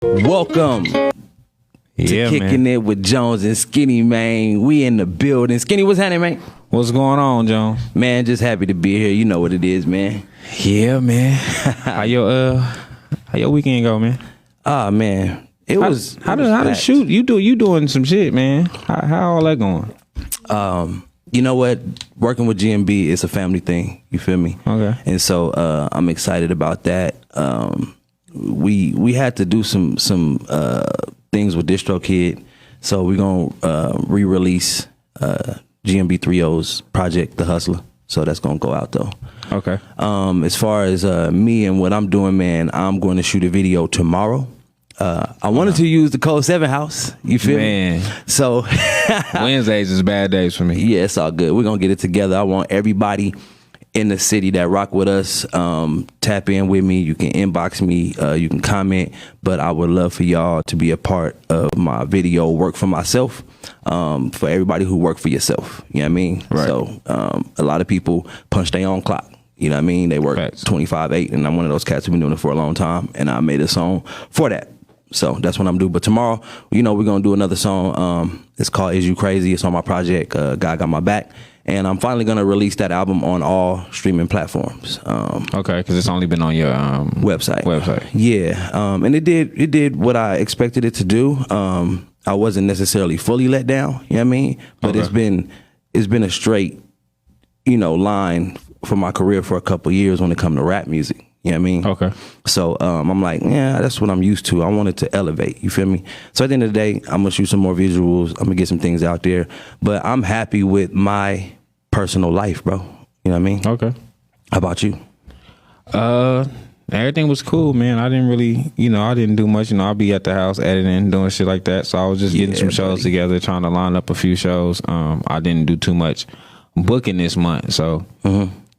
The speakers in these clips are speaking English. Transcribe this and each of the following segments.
Welcome to Kicking It with Jonez and Skinny, man. We in the building. Skinny, what's happening, man? What's going on, Jones? Man, just happy to be here. You know what it is, man. Yeah, man. How your weekend go, man? Man, how to shoot? You doing some shit, man. How all that going? You know what? Working with GMB is a family thing. You feel me? Okay. And so I'm excited about that. We had to do some things with DistroKid, so we're gonna re-release GMB 3O's project, The Hustler. So that's gonna go out though. Okay. As far as me and what I'm doing, man, I'm going to shoot a video tomorrow. I wanted to use the Code 7 house. You feel me? So Wednesdays is bad days for me. Yeah, it's all good. We're gonna get it together. I want everybody in the city that rock with us, tap in with me. You can inbox me, you can comment, but I would love for y'all to be a part of my video, work for myself, for everybody who work for yourself. You know what I mean? Right. So a lot of people punch their own clock. You know what I mean? They work 25/8, and I'm one of those cats who've been doing it for a long time, and I made a song for that. So that's what I'm doing. But tomorrow, you know, we're going to do another song. It's called Is You Crazy? It's on my project, God Got My Back. And I'm finally going to release that album on all streaming platforms. Okay, because it's only been on your website. Yeah. And it did what I expected it to do. I wasn't necessarily fully let down, you know what I mean? But it's been a straight, line for my career for a couple years when it comes to rap music. You know what I mean? Okay. So I'm like, yeah, that's what I'm used to. I wanted to elevate. You feel me? So at the end of the day, I'm gonna shoot some more visuals. I'm gonna get some things out there. But I'm happy with my personal life, bro. You know what I mean? Okay. How about you? Everything was cool, man. I didn't really, I didn't do much. I'll be at the house editing, doing shit like that. So I was just getting some shows together, trying to line up a few shows. I didn't do too much booking this month, so.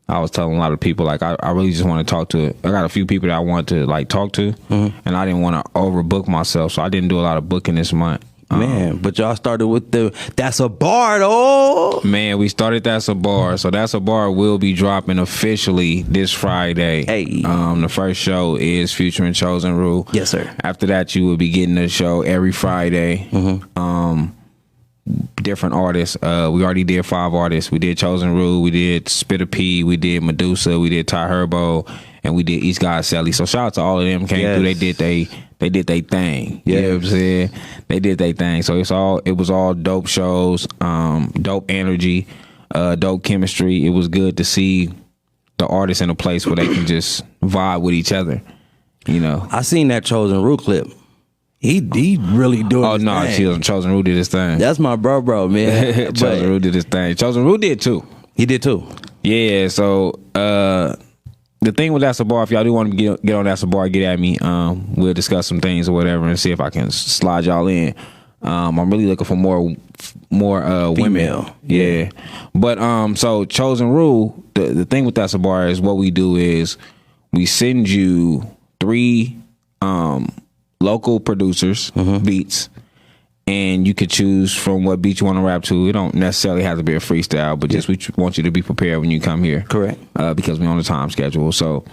I was telling a lot of people, like, I really just want to talk to, I got a few people that I want to, like, talk to, and I didn't want to overbook myself, so I didn't do a lot of booking this month. Man, but y'all started with That's a Bar, though. Man, we started That's a Bar, so That's a Bar will be dropping officially this Friday. Hey. The first show is featuring Chosen Rule. Yes, sir. After that, you will be getting the show every Friday. Different artists. We already did 5 artists. We did Chosen Rule, we did Spitter P, we did Medusa, we did Ty Herbo, and we did East God Sally. So shout out to all of them. Came through. They did they thing. Yeah. You know what I'm saying? They did they thing. So it was all dope shows, dope energy, dope chemistry. It was good to see the artists in a place where they can just vibe with each other. I seen that Chosen Rule clip. He really doing his thing. Chosen Rule did his thing. That's my bro, man. Chosen Rule did his thing. Chosen Rule did too. He did too. Yeah, so the thing with That's a Bar, if y'all do want to get on That's a Bar, get at me. We'll discuss some things or whatever and see if I can slide y'all in. I'm really looking for more female. Women. Yeah. But so Chosen Rule, the thing with That's a Bar is what we do is we send you 3 local producers, beats, and you could choose from what beat you want to rap to. It don't necessarily have to be a freestyle, but just we want you to be prepared when you come here. Correct. Because we're on a time schedule. So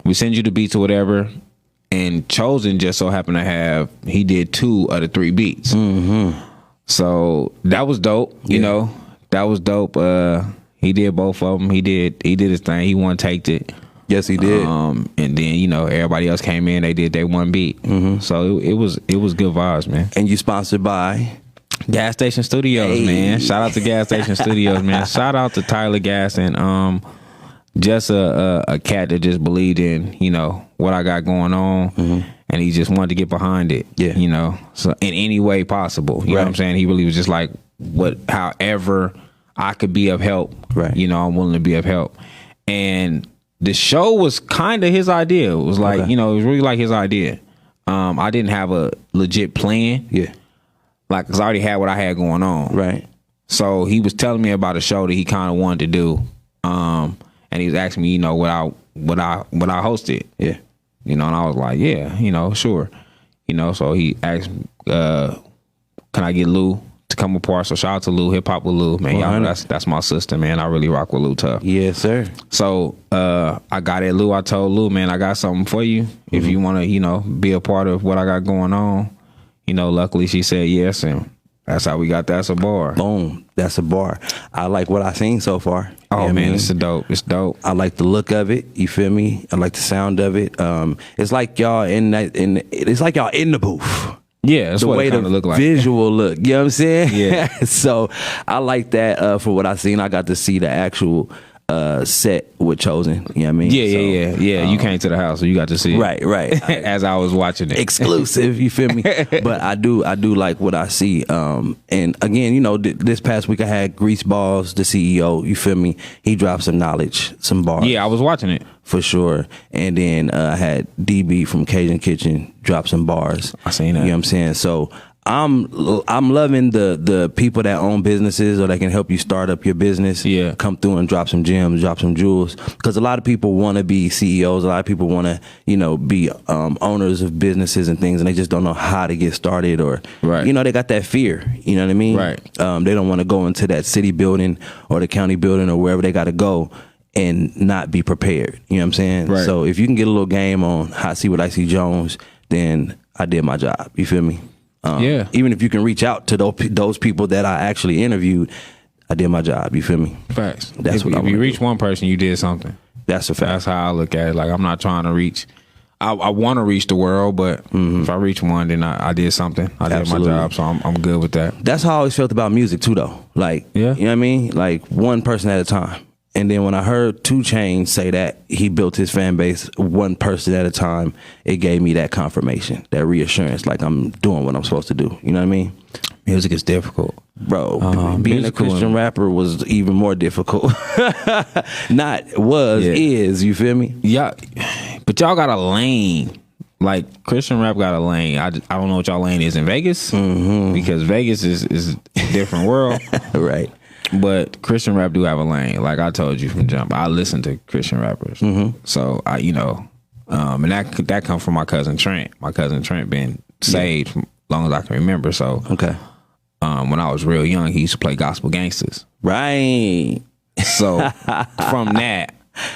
we send you the beats or whatever, and Chosen just so happened to he did 2 of the 3 beats. So that was dope, you know. That was dope. He did both of them. He did his thing. He one-taked it. Yes, he did. And then everybody else came in. They did their one beat. So it was good vibes, man. And you sponsored by Gas Station Studios, man. Shout out to Gas Station Studios, man. Shout out to Tyler Gas and just a cat that just believed in what I got going on, and he just wanted to get behind it. Yeah, so in any way possible. You know what I'm saying? He really was just like, however I could be of help. Right. I'm willing to be of help. And the show was kind of his idea. It was like, it was really like his idea. I didn't have a legit plan. Yeah. Like, because I already had what I had going on. Right. So he was telling me about a show that he kind of wanted to do. And he was asking me, would I host it? Yeah. And I was like, yeah, sure. So he asked, can I get Lou to come apart. So shout out to Lou, Hip Hop with Lou, man. Y'all know that's my sister, man. I really rock with Lou tough. Yes, sir. So I got at Lou. I told Lou, man, I got something for you. If you want to, be a part of what I got going on. Luckily she said yes, and that's how we got That's a Bar. Boom. That's a bar. I like what I've seen so far. Oh, man, it's dope. It's dope. I like the look of it. You feel me? I like the sound of it. It's like y'all it's like y'all in the booth. Yeah, that's the what way it kind of look like. Visual look. You know what I'm saying? Yeah. So I like that. For what I've seen, I got to see the actual set with Chosen. You know what I mean? Yeah. You came to the house, so you got to see it. Right. As I was watching it. Exclusive, you feel me? But I do like what I see. And again, this past week I had Grease Balls, the CEO, you feel me? He dropped some knowledge, some bars. Yeah, I was watching it. For sure. And then I had DB from Cajun Kitchen drop some bars. I seen that. You know what I'm saying? So I'm loving the people that own businesses or that can help you start up your business. Yeah. Come through and drop some gems, drop some jewels. Because a lot of people want to be CEOs. A lot of people want to, be owners of businesses and things, and they just don't know how to get started or, right. They got that fear. You know what I mean? Right. They don't want to go into that city building or the county building or wherever they got to go and not be prepared. You know what I'm saying? Right. So if you can get a little game on I See What I See Jones, then I did my job. You feel me? Yeah. Even if you can reach out to those people that I actually interviewed, I did my job. You feel me? Facts. That's what I if you reach one person, you did something. That's a fact. That's how I look at it. Like, I'm not trying to reach. I want to reach the world, but if I reach one, then I did something. I did my job, so I'm good with that. That's how I always felt about music too, though. Like, yeah. You know what I mean? Like, one person at a time. And then when I heard 2 Chainz say that he built his fan base one person at a time, it gave me that confirmation, that reassurance, like I'm doing what I'm supposed to do. You know what I mean? Music is difficult. Bro, being a Christian rapper was even more difficult. Is, you feel me? Yeah, but y'all got a lane. Like, Christian rap got a lane. I don't know what y'all lane is in Vegas, because Vegas is a different world. Right. But Christian rap do have a lane. Like I told you from jump, I listen to Christian rappers. So I, and that comes from my cousin Trent. My cousin Trent been saved for as long as I can remember. So okay, when I was real young, he used to play gospel gangsters. Right. So from that,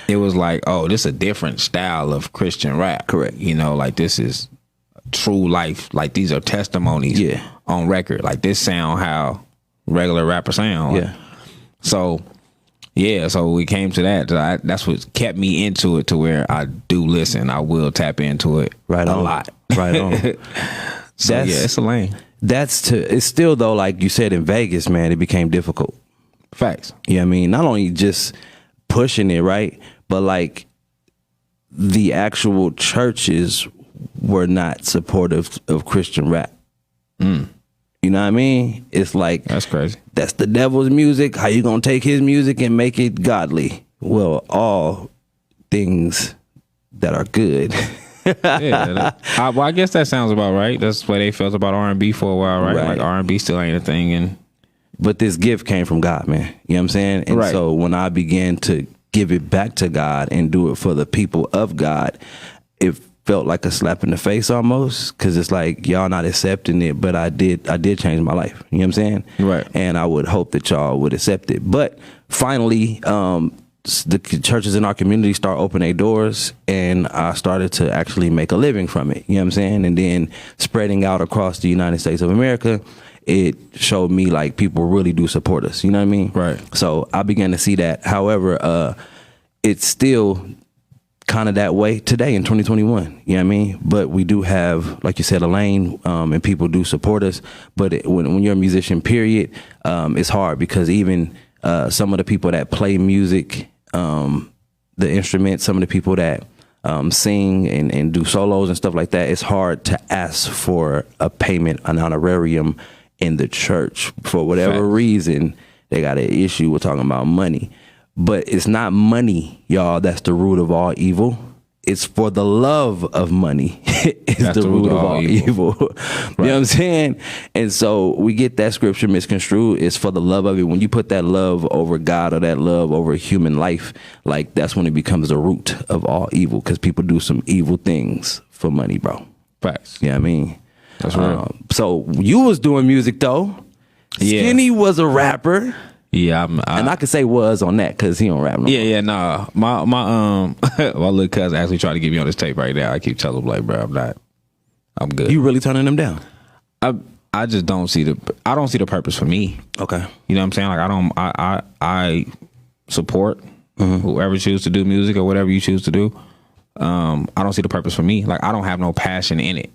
it was like, oh, this is a different style of Christian rap. Correct. Like this is true life. Like these are testimonies on record. Like this sound how regular rapper sound. Yeah. So we came to that. That's what kept me into it, to where I do listen. I will tap into it a lot. Right on. So it's a lane. It's still, though, like you said, in Vegas, man, it became difficult. Facts. You know what I mean? Not only just pushing it, right? But like the actual churches were not supportive of Christian rap. You know what I mean? It's like, that's crazy. That's the devil's music. How you gonna take his music and make it godly? Well, all things that are good. I guess that sounds about right. That's the way they felt about R&B for a while, right? Like R&B still ain't a thing. But this gift came from God, man. You know what I'm saying? And so when I began to give it back to God and do it for the people of God, it felt like a slap in the face almost, because it's like y'all not accepting it, but I did change my life. You know what I'm saying? Right. And I would hope that y'all would accept it. But finally, the churches in our community start opening their doors, and I started to actually make a living from it. You know what I'm saying? And then spreading out across the United States of America, it showed me like people really do support us. You know what I mean? Right. So I began to see that. However, it's still kind of that way today in 2021. You know what I mean? But we do have, like you said, a lane, and people do support us. But when you're a musician, period, it's hard, because even some of the people that play music, the instruments, some of the people that sing and do solos and stuff like that, it's hard to ask for a payment, an honorarium in the church. For whatever reason, they got an issue with talking about money. But it's not money, y'all, that's the root of all evil. It's for the love of money. It's the root of all evil. You know what I'm saying? And so we get that scripture misconstrued. It's for the love of it. When you put that love over God or that love over human life, like that's when it becomes the root of all evil, because people do some evil things for money, bro. Facts. You know what I mean? That's real. So you was doing music, though. Skinny was a rapper. Yeah, and I could say was on that because he don't rap no more. Yeah, nah. My my little cousin actually tried to get me on this tape right now. I keep telling him like, bro, I'm good. You really turning them down? I just don't see the purpose for me. Okay. You know what I'm saying? Like I support whoever chooses to do music or whatever you choose to do. I don't see the purpose for me. Like I don't have no passion in it.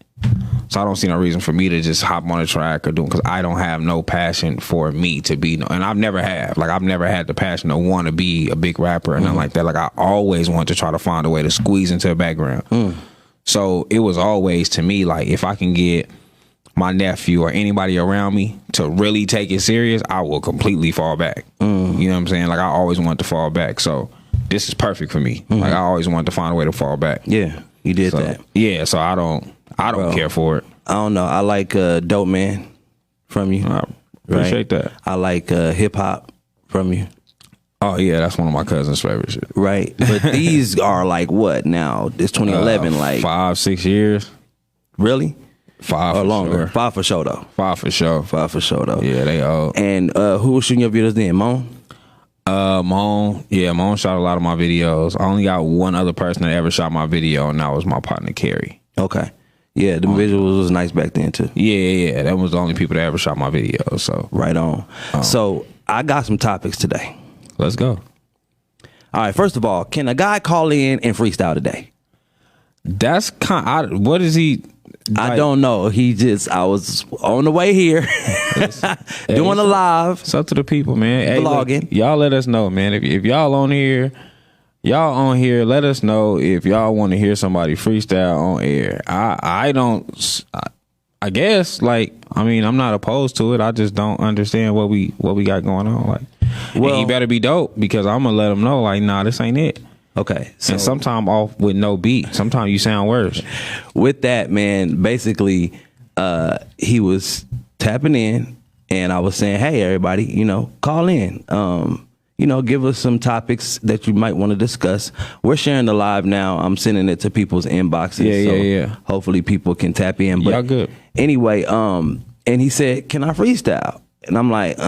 So I don't see no reason for me to just hop on a track or do it because I don't have no passion for me to be and I've never had the passion to want to be a big rapper and nothing like that. Like I always want to try to find a way to squeeze into the background. So it was always to me like if I can get my nephew or anybody around me to really take it serious, I will completely fall back. You know what I'm saying? Like I always want to fall back. So this is perfect for me. Like I always wanted to find a way to fall back. Yeah, you did that. Yeah, so I don't care for it. I don't know. I like Dope Man from you. I appreciate that. I like Hip Hop from you. Oh yeah, that's one of my cousin's favorite shit. Right, but these are like what now? It's 2011, like 5-6 years. Really? 5 or for longer. Sure. 5 for sure though. 5 for sure. 5 for sure though. Yeah, they old. And who was shooting your videos then? Moan? Moan shot a lot of my videos. I only got one other person that ever shot my video, and that was my partner Carrie. Okay. Yeah, the visuals was nice back then too. Yeah. That was the only people that ever shot my videos. So right on. So I got some topics today. Let's go. All right. First of all, can a guy call in and freestyle today? That's what is he? Like, I don't know. I was on the way here doing a live. It's up to the people, man. Hey, vlogging. Look, y'all let us know, man. If y'all on here, let us know if y'all want to hear somebody freestyle on air. I guess, like, I mean, I'm not opposed to it. I just don't understand what we got going on. Like, well, he better be dope because I'm gonna let him know, like, nah, this ain't it. Okay. So, and sometimes off with no beat. Sometimes you sound worse. With that, man, basically, he was tapping in and I was saying, hey, everybody, call in. Give us some topics that you might want to discuss. We're sharing the live now. I'm sending it to people's inboxes. Yeah. Hopefully people can tap in. But y'all good. Anyway, and he said, can I freestyle? And I'm like,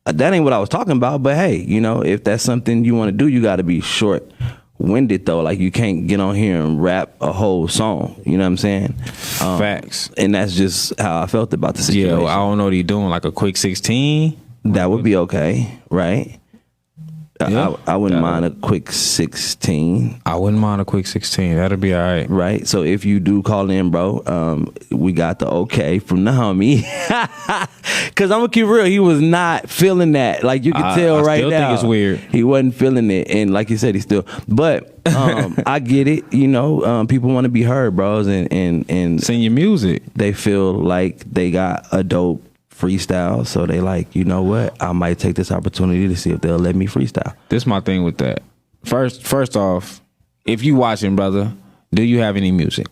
that ain't what I was talking about, but hey, if that's something you want to do, you got to be short-winded though. Like you can't get on here and rap a whole song. You know what I'm saying? Facts. And that's just how I felt about the situation. Yeah, well, I don't know what he's doing. Like a quick 16. That would be okay, right? Yeah, I wouldn't mind a quick 16. I wouldn't mind a quick 16. That'd be all right. Right. So if you do call in, bro, we got the okay from the homie. Because I'm going to keep real. He was not feeling that. Like you can tell right now. I still think it's weird. He wasn't feeling it. And like you said, he still. But I get it. People want to be heard, bros. And sing your music. They feel like they got a dope freestyle, so they like, you know what, I might take this opportunity to see if they'll let me freestyle. This is my thing with that. First off, if you watching, brother, do you have any music?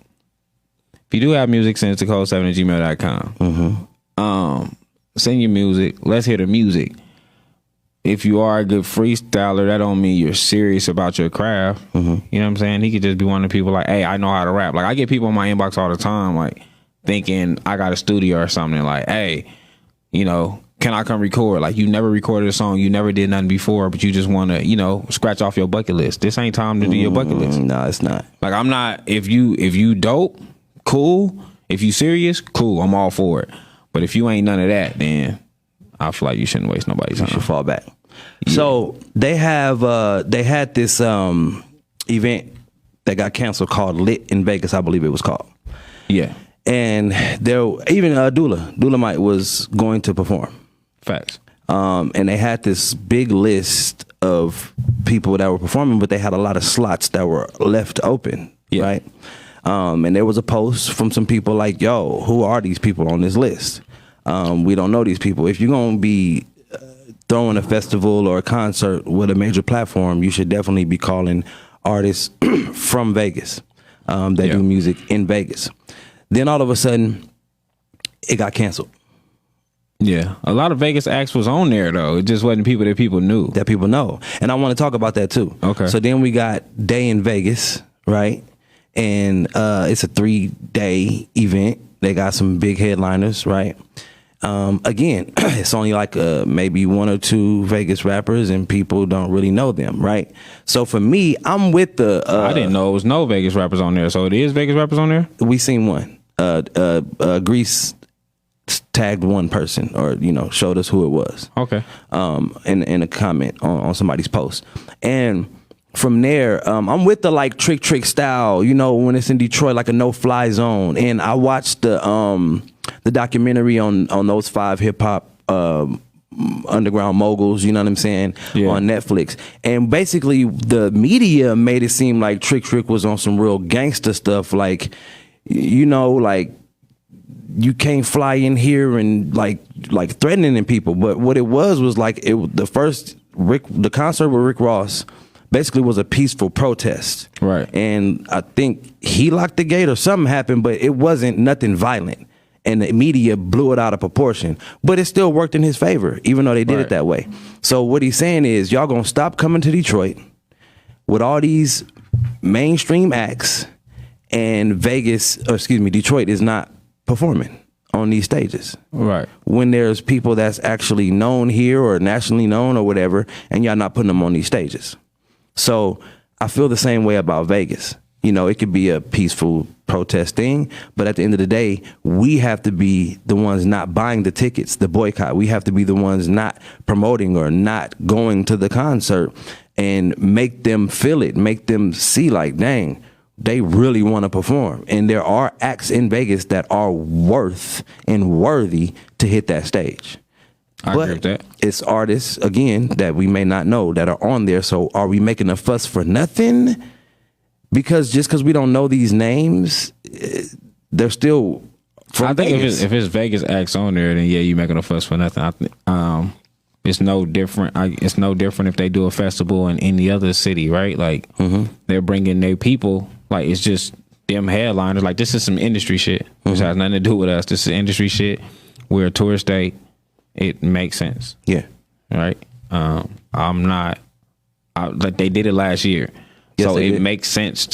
If you do have music, send it to code7@gmail.com. Send your music. Let's hear the music. If you are a good freestyler, that don't mean you're serious about your craft. You know what I'm saying? He could just be one of the people like, hey, I know how to rap. Like I get people in my inbox all the time, like thinking I got a studio or something, like, hey, can I come record? Like you never recorded a song, you never did nothing before, but you just want to, scratch off your bucket list. This ain't time to do your bucket list. No, it's not. Like I'm not. If you dope, cool. If you serious, cool. I'm all for it. But if you ain't none of that, then I feel like you shouldn't waste nobody's time. You should fall back. Yeah. So they had this event that got canceled called Lit in Vegas, I believe it was called. Yeah. And there, even Dolemite was going to perform. Facts. And they had this big list of people that were performing, but they had a lot of slots that were left open. Yeah. Right. And there was a post from some people like, yo, who are these people on this list? We don't know these people. If you're going to be throwing a festival or a concert with a major platform, you should definitely be calling artists from Vegas that do music in Vegas. Then all of a sudden, it got canceled. Yeah. A lot of Vegas acts was on there, though. It just wasn't people that people knew. That people know. And I want to talk about that, too. Okay. So then we got Day in Vegas, right? And it's a 3-day event. They got some big headliners, right? Again, it's only like maybe one or two Vegas rappers, and people don't really know them, right? So for me, I'm with the. I didn't know it was no Vegas rappers on there. So it is Vegas rappers on there. We seen one. Grease tagged one person, or showed us who it was. Okay. In a comment on somebody's post, and from there, I'm with the like trick style. When it's in Detroit, like a no-fly zone, and I watched the documentary on those 5 hip hop underground moguls, you know what I'm saying, on Netflix. And basically the media made it seem like Trick was on some real gangster stuff, like like you can't fly in here and like threatening people. But what it was like the concert with Rick Ross basically was a peaceful protest. Right. And I think he locked the gate or something happened, but it wasn't nothing violent. And the media blew it out of proportion. But it still worked in his favor, even though they did it that way. So what he's saying is, y'all gonna stop coming to Detroit with all these mainstream acts, and Detroit is not performing on these stages. Right. When there's people that's actually known here or nationally known or whatever, and y'all not putting them on these stages. So I feel the same way about Vegas. It could be a peaceful protest thing, but at the end of the day, we have to be the ones not buying the tickets, the boycott. We have to be the ones not promoting or not going to the concert, and make them feel it, make them see like, dang, they really want to perform. And there are acts in Vegas that are worth and worthy to hit that stage. I agree with that. It's artists, again, that we may not know that are on there. So are we making a fuss for nothing? Because just because we don't know these names, they're still from I think Vegas. if it's Vegas acts on there, then you making a fuss for nothing. I think it's no different. It's no different if they do a festival in any other city, right? Like they're bringing their people. Like it's just them headliners. Like this is some industry shit. This has nothing to do with us. This is industry shit. We're a tourist state. It makes sense. Yeah. Right. Like they did it last year. Yes, so it makes sense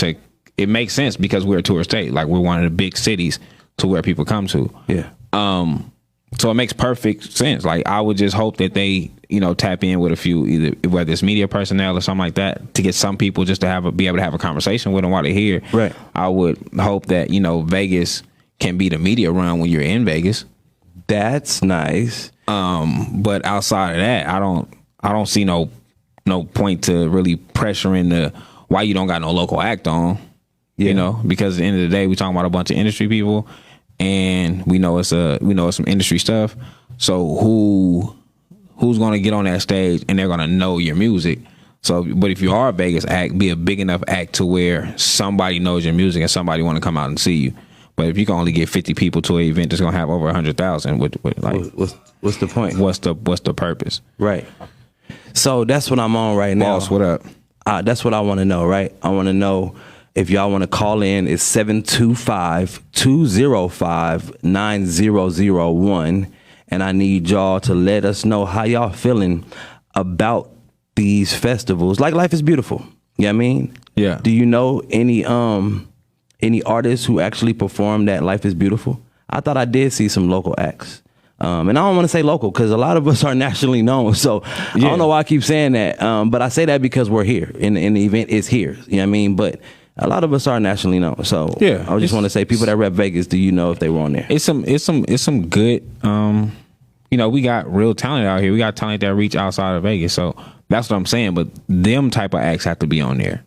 it makes sense because we're a tourist state. Like we're one of the big cities to where people come to. Yeah. So it makes perfect sense. Like I would just hope that they, tap in with a few, either whether it's media personnel or something like that, to get some people just to be able to have a conversation with them while they're here. Right. I would hope that, Vegas can be the media run when you're in Vegas. That's nice. But outside of that, I don't see no point to really pressuring why you don't got no local act on. Because at the end of the day, we talking about a bunch of industry people, and we know it's some industry stuff. So who's gonna get on that stage and they're gonna know your music? So, but if you are a Vegas act, be a big enough act to where somebody knows your music and somebody want to come out and see you. But if you can only get 50 people to an event that's gonna have over 100,000, what's the point? What's the purpose? Right. So that's what I'm on right now. Boss, what up? That's what I want to know, right? I want to know if y'all want to call in. It's 725-205-9001, and I need y'all to let us know how y'all feeling about these festivals. Like Life is Beautiful. You know what I mean? Yeah. Do you know any artists who actually performed that Life is Beautiful? I thought I did see some local acts. And I don't want to say local because a lot of us are nationally known. So I don't know why I keep saying that. But I say that because we're here and the event is here. You know what I mean? But a lot of us are nationally known. So I just want to say, people that rep Vegas, do you know if they were on there? It's some good, we got real talent out here. We got talent that reach outside of Vegas. So that's what I'm saying. But them type of acts have to be on there.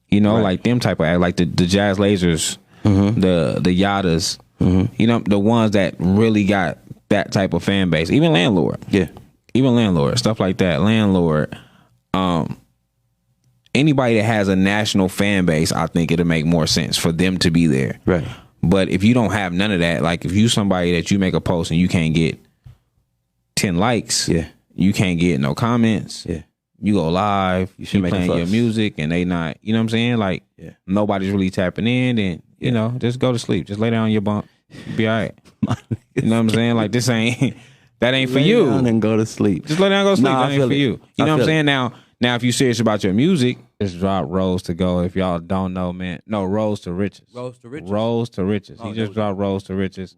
Like them type of acts, like the Jazz Lasers, the Yadas, the ones that really got that type of fan base. Even Landlord. Yeah. Even Landlord. Stuff like that. Landlord. Anybody that has a national fan base, I think it'll make more sense for them to be there. Right. But if you don't have none of that, like if you somebody that you make a post and you can't get 10 likes, you can't get no comments, you go live, you playing your music and they not, you know what I'm saying? Like nobody's really tapping in, and just go to sleep. Just lay down on your bunk. Be all right. You know what I'm saying? Like that ain't for you. Lay down and go to sleep. Just lay down and go to sleep. That ain't for you. You know what I'm saying? Now, if you're serious about your music, just drop Rose to Go. If y'all don't know, man. No, Rose to Riches. Rose to Riches. Rose to Riches. He just dropped Rose to Riches.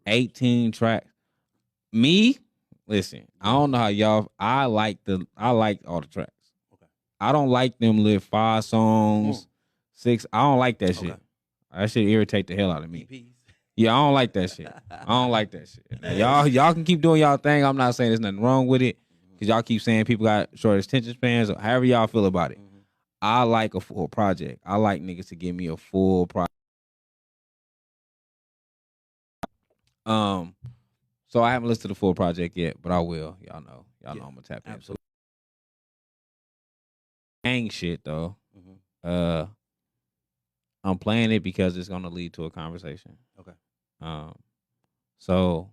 18 tracks. Me, listen, I don't know how y'all. I like all the tracks. Okay. I don't like them little 5 songs, 6. I don't like that shit. That shit irritate the hell out of me. EPs. Yeah, I don't like that shit. I don't like that shit. Now, y'all can keep doing y'all thing. I'm not saying there's nothing wrong with it because y'all keep saying people got short attention spans or however y'all feel about it. I like a full project. I like niggas to give me a full project. So I haven't listened to the full project yet, but I will. Y'all know I'm gonna tap in. Absolutely. Gang shit though. I'm playing it because it's gonna lead to a conversation. Okay. So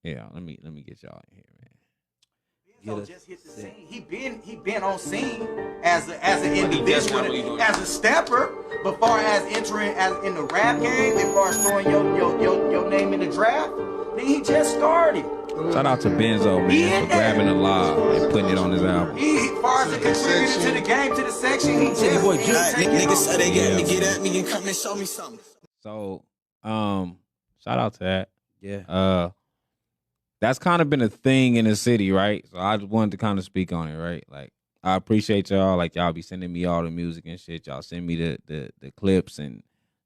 yeah, let me get y'all in here, man. Just hit the scene. He been on scene as an individual, as a stepper. But far as entering as in the rap game, as far as throwing your name in the draft, then he just started. Shout out to Benzo, man, for grabbing the live and putting it on his album. He far as contributing to the game, to the section, he just boy, niggas said they got me, get at me and come and show me something. So, shout out to that. Yeah. That's kind of been a thing in the city, right? So I just wanted to kind of speak on it, right? Like, I appreciate y'all. Like, y'all be sending me all the music and shit. Y'all send me the clips and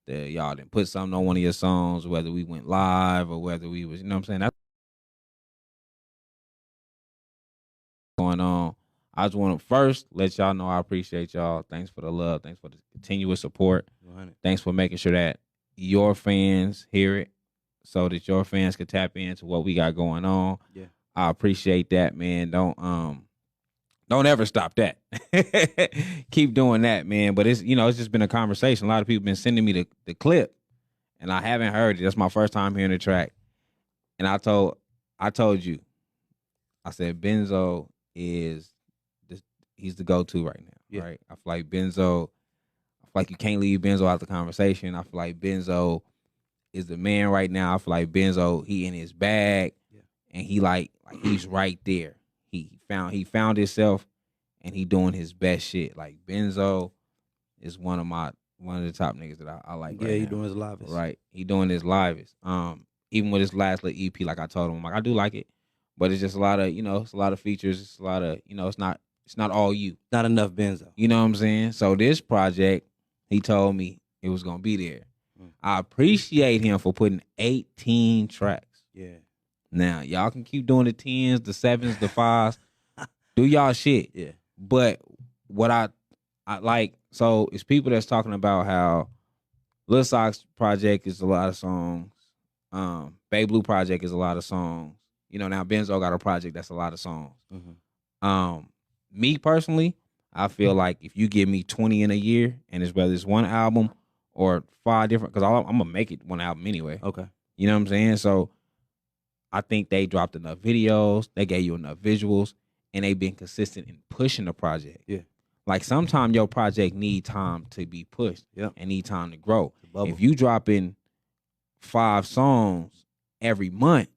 y'all didn't put something on one of your songs, whether we went live or whether we was, you know what I'm saying? That's going on. I just want to first let y'all know I appreciate y'all. Thanks for the love. Thanks for the continuous support. 100. Thanks for making sure that your fans hear it, so that your fans can tap into what we got going on. Yeah. I appreciate that, man. Don't ever stop that. Keep doing that, man. But it's just been a conversation. A lot of people been sending me the clip and I haven't heard it. That's my first time hearing the track. And I told you, I said Benzo he's the go-to right now. Right? I feel like you can't leave Benzo out the conversation. I feel like Benzo is the man right now. I feel like Benzo, he in his bag, and he like he's right there. He found himself, and he doing his best shit. Like Benzo is one of the top niggas that I like. Yeah, he doing his livest. Right, he doing his livest. Even with his last little EP, like I told him, like I do like it, but it's just a lot of it's a lot of features. It's a lot of it's not all you. Not enough Benzo. You know what I'm saying? So this project, he told me it was gonna be there. I appreciate him for putting 18 tracks. Yeah. Now, y'all can keep doing the 10s, the 7s, the 5s. Do y'all shit. Yeah. But what I like, so it's people that's talking about how Lil Sox project is a lot of songs. Bay Blue project is a lot of songs. Now Benzo got a project that's a lot of songs. Mm-hmm. Me personally, I feel like if you give me 20 in a year, and it's whether it's one album or 5 different, because I'm gonna make it one album anyway. Okay. You know what I'm saying? So I think they dropped enough videos, they gave you enough visuals, and they've been consistent in pushing the project. Yeah. Like sometimes your project need time to be pushed and need time to grow. If you drop in 5 songs every month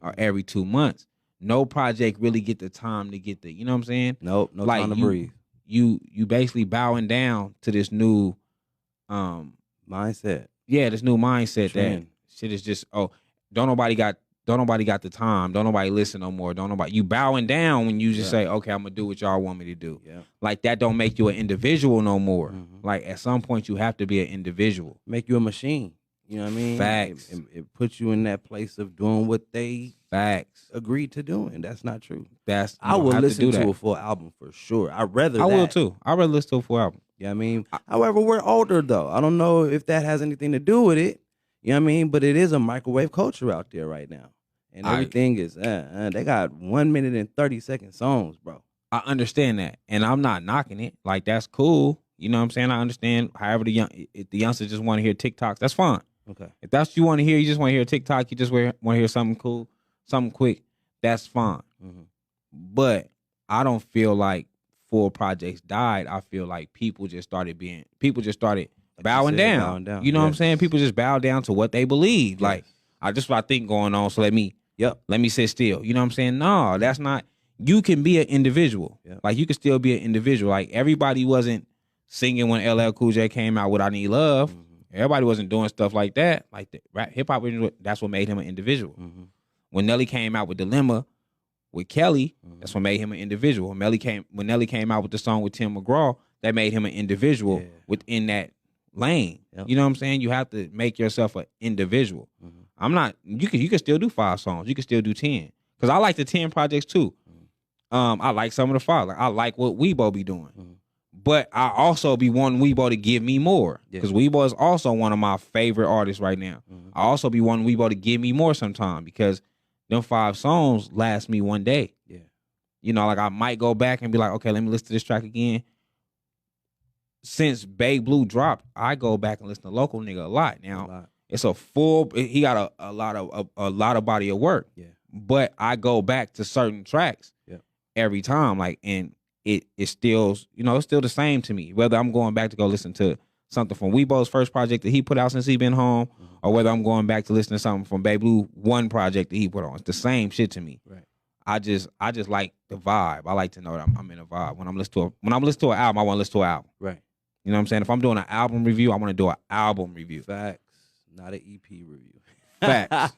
or every 2 months, no project really get the time to get the, you know what I'm saying? Nope, no time to breathe. You basically bowing down to this new mindset. Yeah, this new mindset that shit is just, don't nobody got the time. Don't nobody listen no more. You bowing down when you just say, okay, I'm gonna do what y'all want me to do. Yeah. Like that don't make you an individual no more. Mm-hmm. Like at some point you have to be an individual. Make you a machine. You know what I mean? Facts. It puts you in that place of doing what they agreed to doing. That's not true. I will listen to a full album for sure. I will too. I'd rather listen to a full album. You know what I mean? However, we're older though. I don't know if that has anything to do with it. You know what I mean? But it is a microwave culture out there right now. And everything is, they got 1 minute and 30-second songs, bro. I understand that. And I'm not knocking it. Like, that's cool. You know what I'm saying? I understand. However, if the youngsters just want to hear TikToks, that's fine. Okay. If that's what you want to hear, you just want to hear a TikTok, you just want to hear something cool, something quick, that's fine. Mm-hmm. But I don't feel like full projects died. I feel like people just started bowing down. You know what I'm saying? People just bow down to what they believe. Yes. Like, just what I think going on, so let me sit still. You know what I'm saying? No, that's not. You can be an individual. Yep. Like, you can still be an individual. Like, everybody wasn't singing when LL Cool J came out with I Need Love. Mm-hmm. Everybody wasn't doing stuff like that. Like, the rap hip hop, that's what made him an individual. Mm-hmm. when Nelly came out with Dilemma with Kelly, that's what made him an individual. When Nelly came out with the song with Tim McGraw, that made him an individual within that lane. Yep. You know what I'm saying? You have to make yourself an individual. I'm not. You can still do 5 songs. You can still do 10. Because I like the 10 projects too. I like some of the 5. Like I like what Weibo be doing. But I also be wanting Weibo to give me more. Because Weibo is also one of my favorite artists right now. I also be wanting Weibo to give me more sometime because them 5 songs last me one day. Yeah. You know, like I might go back and be like, okay, let me listen to this track again. Since Babe Blue dropped, I go back and listen to Local Nigga a lot. Now it's a full. He got a lot of body of work. Yeah. But I go back to certain tracks every time, like, and it's still, you know, it's still the same to me. Whether I'm going back to go listen to something from Weibo's first project that he put out since he been home, or whether I'm going back to listen to something from Babe Blue one project that he put on, it's the same shit to me. Right. I just like the vibe. I like to know that I'm in a vibe. When I'm listening to an album, I want to listen to an album. Right. You know what I'm saying? If I'm doing an album review, I want to do an album review. Facts. Not an EP review. Facts.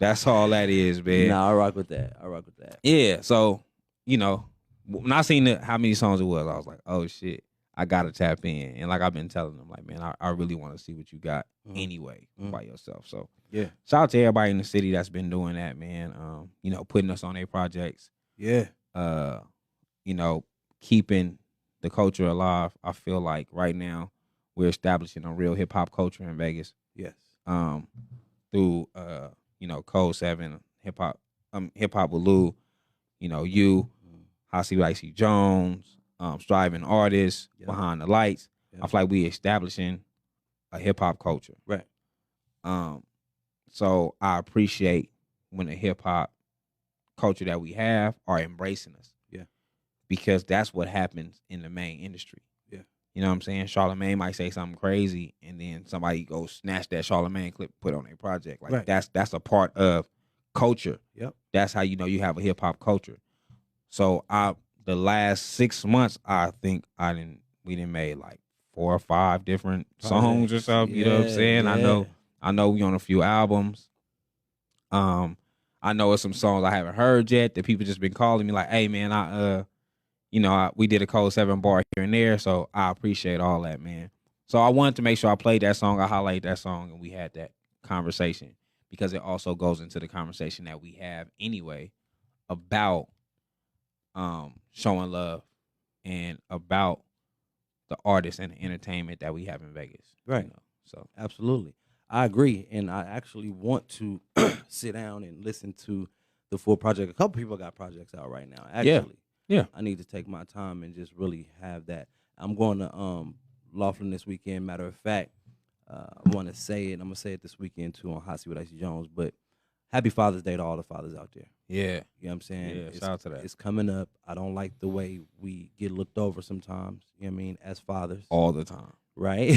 That's all that is, man. Nah, I rock with that. Yeah. So, you know, when I seen how many songs it was, I was like, oh shit, I gotta tap in. And like I've been telling them, like, man, I really want to see what you got anyway by yourself. So yeah, shout out to everybody in the city that's been doing that, man. You know, putting us on their projects. Yeah. You know, keeping the culture alive. I feel like right now we're establishing a real hip hop culture in Vegas. Yes. Through you know, Code 7, hip hop with Lou, you know, Hossie Lacey Jones, Striving Artists, Behind the Lights. I feel like we establishing a hip hop culture. Right. So I appreciate when the hip hop culture that we have are embracing us. Yeah. Because that's what happens in the main industry. Yeah. You know what I'm saying? Charlamagne might say something crazy and then somebody go snatch that Charlamagne clip, put on a project. Like that's a part of culture. Yep. That's how you know you have a hip hop culture. So the last 6 months, I think we done made like 4 or 5 different songs or something. You know what I'm saying? Yeah. I know we on a few albums. I know it's some songs I haven't heard yet that people just been calling me like, hey man, we did a Code 7 bar here and there, so I appreciate all that, man. So I wanted to make sure I played that song, I highlighted that song, and we had that conversation because it also goes into the conversation that we have anyway about showing love and about the artists and the entertainment that we have in Vegas. Right. You know? So absolutely. I agree. And I actually want to sit down and listen to the full project. A couple people got projects out right now. Actually. Yeah. I need to take my time and just really have that. I'm going to Laughlin this weekend. Matter of fact, I want to say it. I'm going to say it this weekend too on Hossie with Icy Jones. But happy Father's Day to all the fathers out there. Yeah. You know what I'm saying? Yeah, shout out to that. It's coming up. I don't like the way we get looked over sometimes, you know what I mean, as fathers. All the time. Right?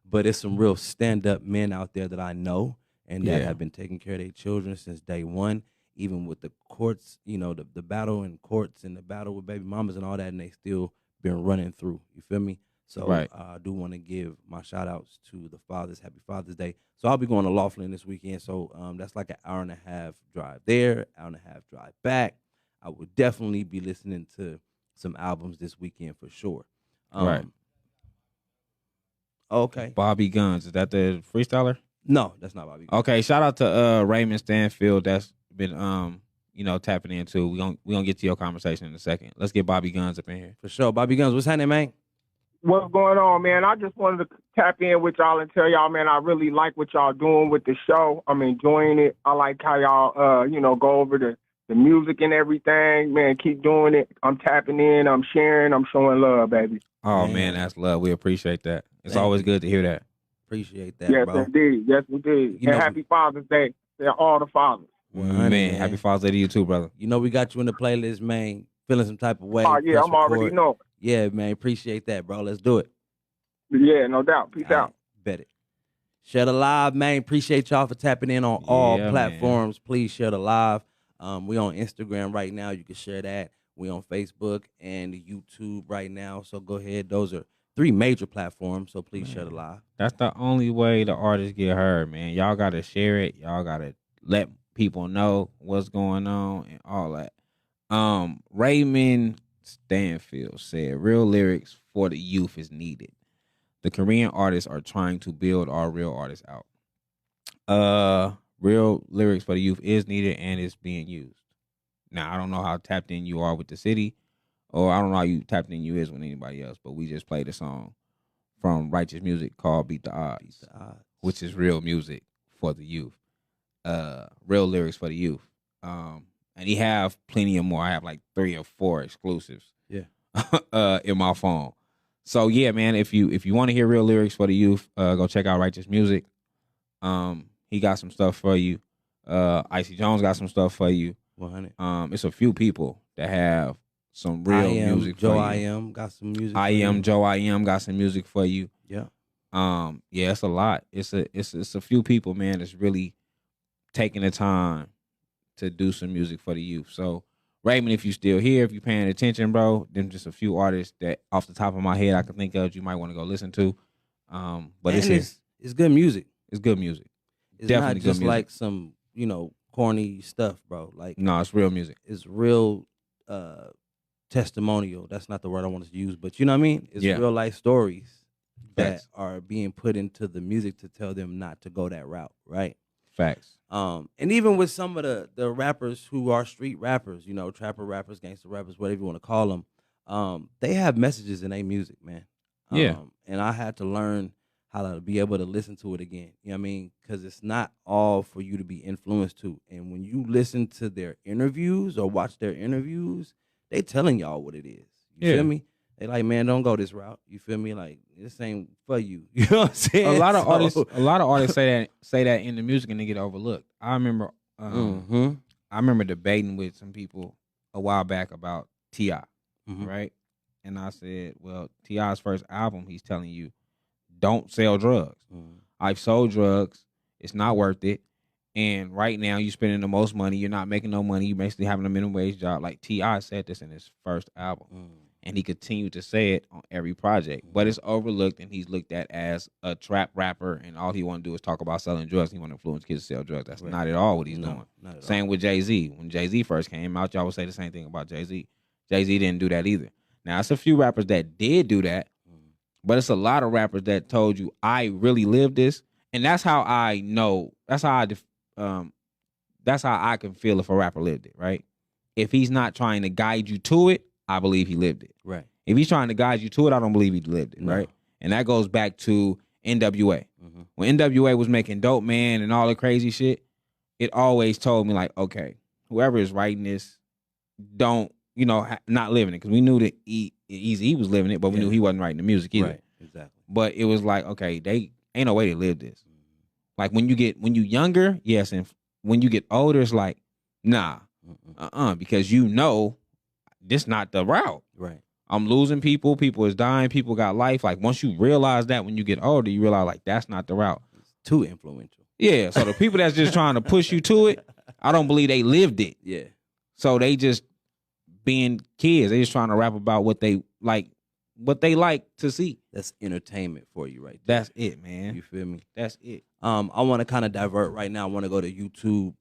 But it's some real stand-up men out there that I know and that have been taking care of their children since day one, even with the courts, you know, the battle in courts and the battle with baby mamas and all that, and they still been running through. You feel me? So I do want to give my shout-outs to the fathers. Happy Father's Day. So I'll be going to Laughlin this weekend. So that's like an hour-and-a-half drive there, hour-and-a-half drive back. I would definitely be listening to some albums this weekend for sure. Right. Okay. Bobby Guns. Is that the freestyler? No, that's not Bobby Guns. Okay, shout out to Raymond Stanfield. That's been tapping into. We gonna get to your conversation in a second. Let's get Bobby Guns up in here. For sure. Bobby Guns, what's happening, man? What's going on, man? I just wanted to tap in with y'all and tell y'all, man, I really like what y'all doing with the show. I'm enjoying it. I like how y'all go over the music and everything. Man, keep doing it. I'm tapping in, I'm sharing, I'm showing love, baby. Oh man, that's love. We appreciate that. It's always good to hear that. Appreciate that, yes, bro. Indeed. Yes, indeed. And happy Father's Day to all the fathers. Man, happy Father's Day to you too, brother. You know we got you in the playlist, man. Feeling some type of way. Oh, yeah, I'm already knowing. Yeah, man. Appreciate that, bro. Let's do it. Yeah, no doubt. Peace out. Bet it. Share the live, man. Appreciate y'all for tapping in on all platforms. Man. Please share the live. We on Instagram right now. You can share that. We on Facebook and YouTube right now. So go ahead. Those are 3 major platforms. So please share the live. That's the only way the artists get heard, man. Y'all got to share it. Y'all got to let people know what's going on and all that. Raymond Stanfield said, "Real lyrics for the youth is needed. The Korean artists are trying to build our real artists out. Real lyrics for the youth is needed and it's being used. Now, I don't know how tapped in you are with the city, or I don't know how you tapped in you is with anybody else, but we just played a song from Righteous Music called Beat the Odds, which is real music for the youth. Real lyrics for the youth. And he have plenty of more. I have like 3 or 4 exclusives in my phone. So yeah, man, if you want to hear real lyrics for the youth, go check out Righteous Music. He got some stuff for you. Icy Jones got some stuff for you. 100. It's a few people that have some real music for you. I Am got some music. I Am Joe I Am got some music for you. Yeah. Yeah, it's a lot. It's a few people, man, that's really taking the time to do some music for the youth. So Raymond, if you still here, if you're paying attention, bro, then just a few artists that off the top of my head I can think of you might want to go listen to. But it's good music. It's good music. It's Definitely not just good music. like some, corny stuff, bro. Like, no, it's real music. It's real testimonial. That's not the word I wanted to use, but you know what I mean? It's real life stories that are being put into the music to tell them not to go that route, right? Facts. And even with some of the rappers who are street rappers, trapper rappers, gangster rappers, whatever you want to call them, they have messages in their music, man. And I had to learn how to be able to listen to it again. You know what I mean? Because it's not all for you to be influenced to. And when you listen to their interviews or watch their interviews, they telling y'all what it is. You feel me? They like, man, don't go this route. You feel me? Like, this ain't for you. You know what I'm saying? A lot of artists say that in the music and they get overlooked. I remember debating with some people a while back about T.I., right? And I said, well, T.I.'s first album, he's telling you, don't sell drugs. I've sold drugs. It's not worth it. And right now you're spending the most money. You're not making no money. You're basically having a minimum wage job. Like T.I. said this in his first album. And he continued to say it on every project. But it's overlooked and he's looked at as a trap rapper and all he want to do is talk about selling drugs. He want to influence kids to sell drugs. That's not at all what he's doing. Same with Jay-Z. When Jay-Z first came out, y'all would say the same thing about Jay-Z. Jay-Z didn't do that either. Now, it's a few rappers that did do that. But it's a lot of rappers that told you, I really live this. And that's how I know. That's how I can feel if a rapper lived it, right? If he's not trying to guide you to it, I believe he lived it. Right. If he's trying to guide you to it, I don't believe he lived it, right? And that goes back to NWA. When NWA was making Dope Man and all the crazy shit, it always told me like, okay, whoever is writing this, don't, not living it. Because we knew that Eazy was living it, but we knew he wasn't writing the music either. Right, exactly. But it was like, okay, they ain't no way they live this. Like when you younger, yes, and when you get older, it's like, nah, because this not the route. Right. I'm losing people. People is dying. People got life. Like once you realize that, when you get older, you realize like that's not the route. It's too influential. Yeah. So the people that's just trying to push you to it, I don't believe they lived it. Yeah. So they just being kids. They just trying to rap about what they like to see. That's entertainment for you right there. That's it, man. You feel me? That's it. I want to kind of divert right now. I want to go to YouTube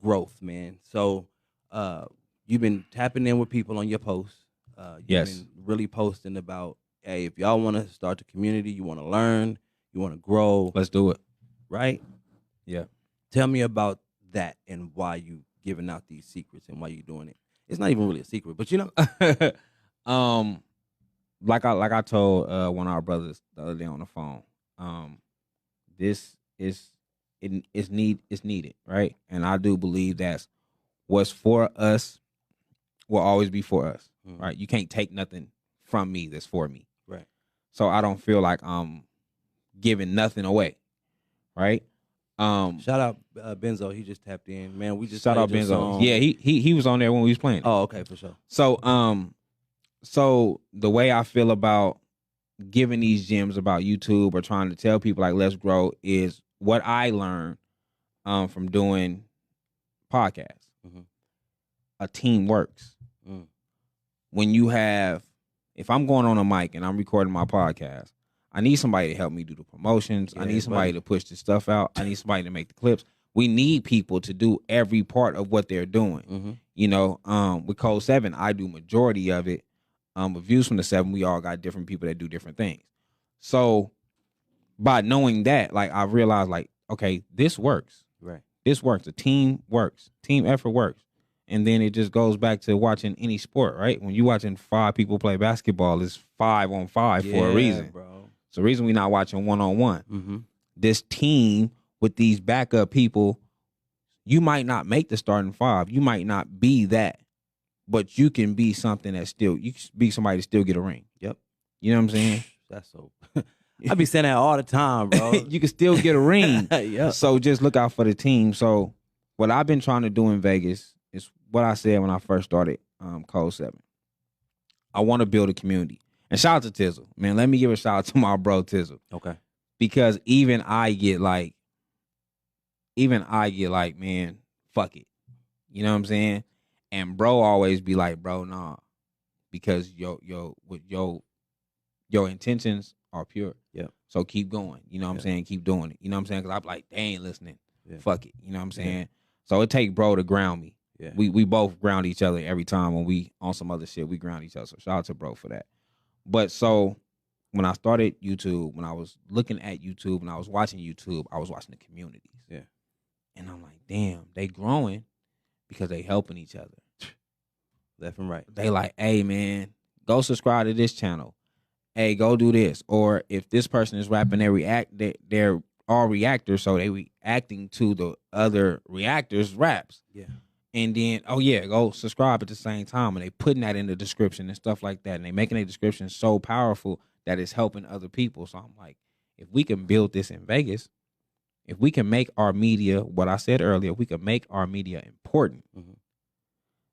growth, man. So you've been tapping in with people on your posts. You've been really posting about, hey, if y'all want to start the community, you want to learn, you want to grow. Let's do it. Right? Yeah. Tell me about that and why you giving out these secrets and why you doing it. It's not even really a secret, but like I told one of our brothers the other day on the phone, this is needed, right? And I do believe that's what's for us will always be for us, right? You can't take nothing from me that's for me, right? So I don't feel like I'm giving nothing away, right? Shout out Benzo, he just tapped in, man. We just shout out Benzo. Song. Yeah, he was on there when we was playing. Oh, okay, for sure. So the way I feel about giving these gems about YouTube or trying to tell people like let's grow is what I learned from doing podcasts. A team works. When you if I'm going on a mic and I'm recording my podcast, I need somebody to help me do the promotions. I need somebody to push the stuff out. I need somebody to make the clips. We need people to do every part of what they're doing. You know, with Code 7, I do majority of it. With Views from the 7, we all got different people that do different things. So by knowing that, like, I realized, like, okay, this works. Right. This works. A team works. Team effort works. And then it just goes back to watching any sport, right? When you watching 5 people play basketball, it's 5 on 5 for a reason. Bro. It's the reason we're not watching 1-on-1. This team with these backup people, you might not make the starting 5. You might not be that, but you can be something that still, you can be somebody to still get a ring. Yep. You know what I'm saying? That's so. I be saying that all the time, bro. You can still get a ring. Yeah. So just look out for the team. So what I've been trying to do in Vegas is what I said when I first started Code 7. I want to build a community. And shout out to Tizzle. Man, let me give a shout out to my bro Tizzle. Okay. Because even I get like, man, fuck it. You know what I'm saying? And bro always be like, bro, nah. Because your intentions are pure. Yeah. So keep going. You know what I'm saying? Keep doing it. You know what I'm saying? Because I'm like, they ain't listening. Yeah. Fuck it. You know what I'm saying? Yeah. So it take bro to ground me. Yeah. We both ground each other every time when we on some other shit. We ground each other. So shout out to bro for that. But so when I started YouTube, when I was looking at YouTube and I was watching YouTube, I was watching the communities. Yeah. And I'm like, damn, they growing because they helping each other. Left and right. They like, hey man, go subscribe to this channel. Hey, go do this. Or if this person is rapping, they're all reactors, so they reacting to the other reactors' raps. Yeah. And then, oh yeah, go subscribe at the same time. And they putting that in the description and stuff like that. And they making a description so powerful that it's helping other people. So I'm like, if we can build this in Vegas, if we can make our media, what I said earlier, we can make our media important.